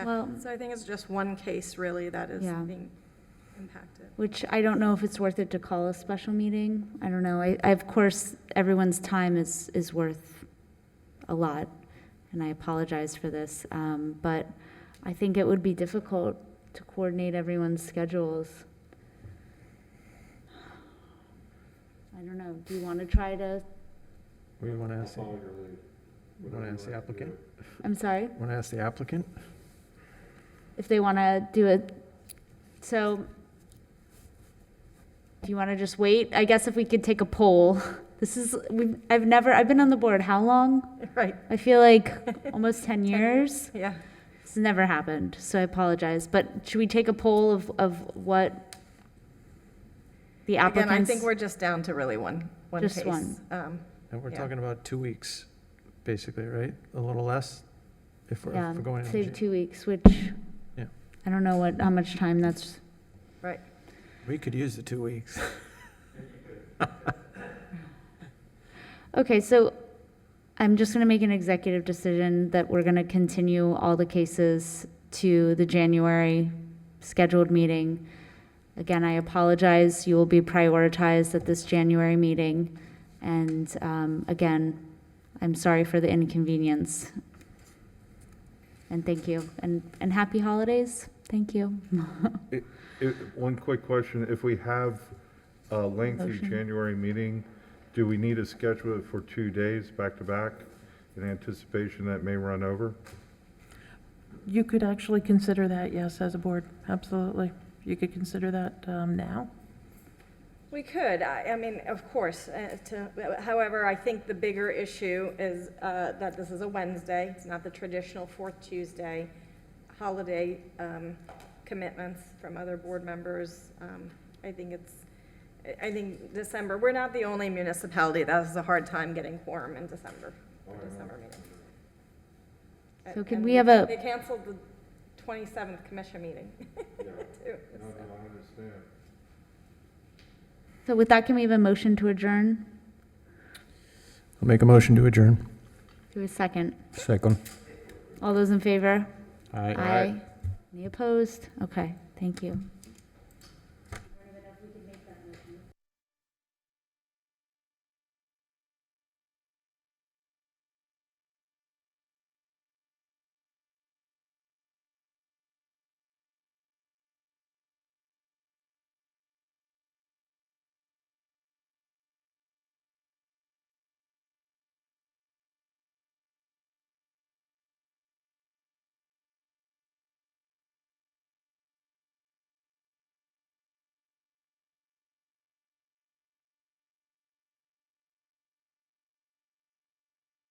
A: Well-
D: So I think it's just one case really that is
A: Yeah.
D: being impacted.
A: Which I don't know if it's worth it to call a special meeting. I don't know. I of course, everyone's time is worth a lot, and I apologize for this. But I think it would be difficult to coordinate everyone's schedules. I don't know. Do you want to try to,
C: We want to ask the applicant?
A: I'm sorry,
C: Want to ask the applicant?
A: if they want to do it? So, do you want to just wait? I guess if we could take a poll. I've been on the board how long?
D: Right.
A: I feel like almost 10 years.
D: Yeah.
A: It's never happened, so I apologize. But should we take a poll of what the
D: Again,
A: applicants?
D: I think we're just down to really one
A: Just
D: case.
A: one.
C: And we're
D: Yeah.
C: talking about 2 weeks, basically, right? A little less if we're going into
A: save 2 weeks, which
C: Yeah.
A: I don't know how much time that's.
D: Right.
C: We could use the 2 weeks.
A: Okay, so I'm just going to make an executive decision that we're going to continue all the cases to the January scheduled meeting. Again, I apologize. You will be prioritized at this January meeting. And again, I'm sorry for the inconvenience. And thank you. And happy holidays. Thank you.
G: One quick question, if we have a lengthy
A: Motion.
G: January meeting, do we need to schedule it for 2 days back to back in anticipation that may run over?
H: You could actually consider that, yes, as a board, absolutely. You could consider that now.
D: We could, I mean, of course, however, I think the bigger issue is that this is a Wednesday, it's not the traditional fourth Tuesday, holiday commitments from other board members. I think December, we're not the only municipality that has a hard time getting quorum in December, December meeting.
A: So can
D: And
A: we have a-
D: They canceled the 27th commission meeting. too, so.
G: I understand.
A: So with that, can we have a motion to adjourn?
C: I'll make a motion to adjourn.
A: Do a second.
E: Second.
A: All those in favor?
E: Aye.
A: Aye. Any opposed? Okay, thank you.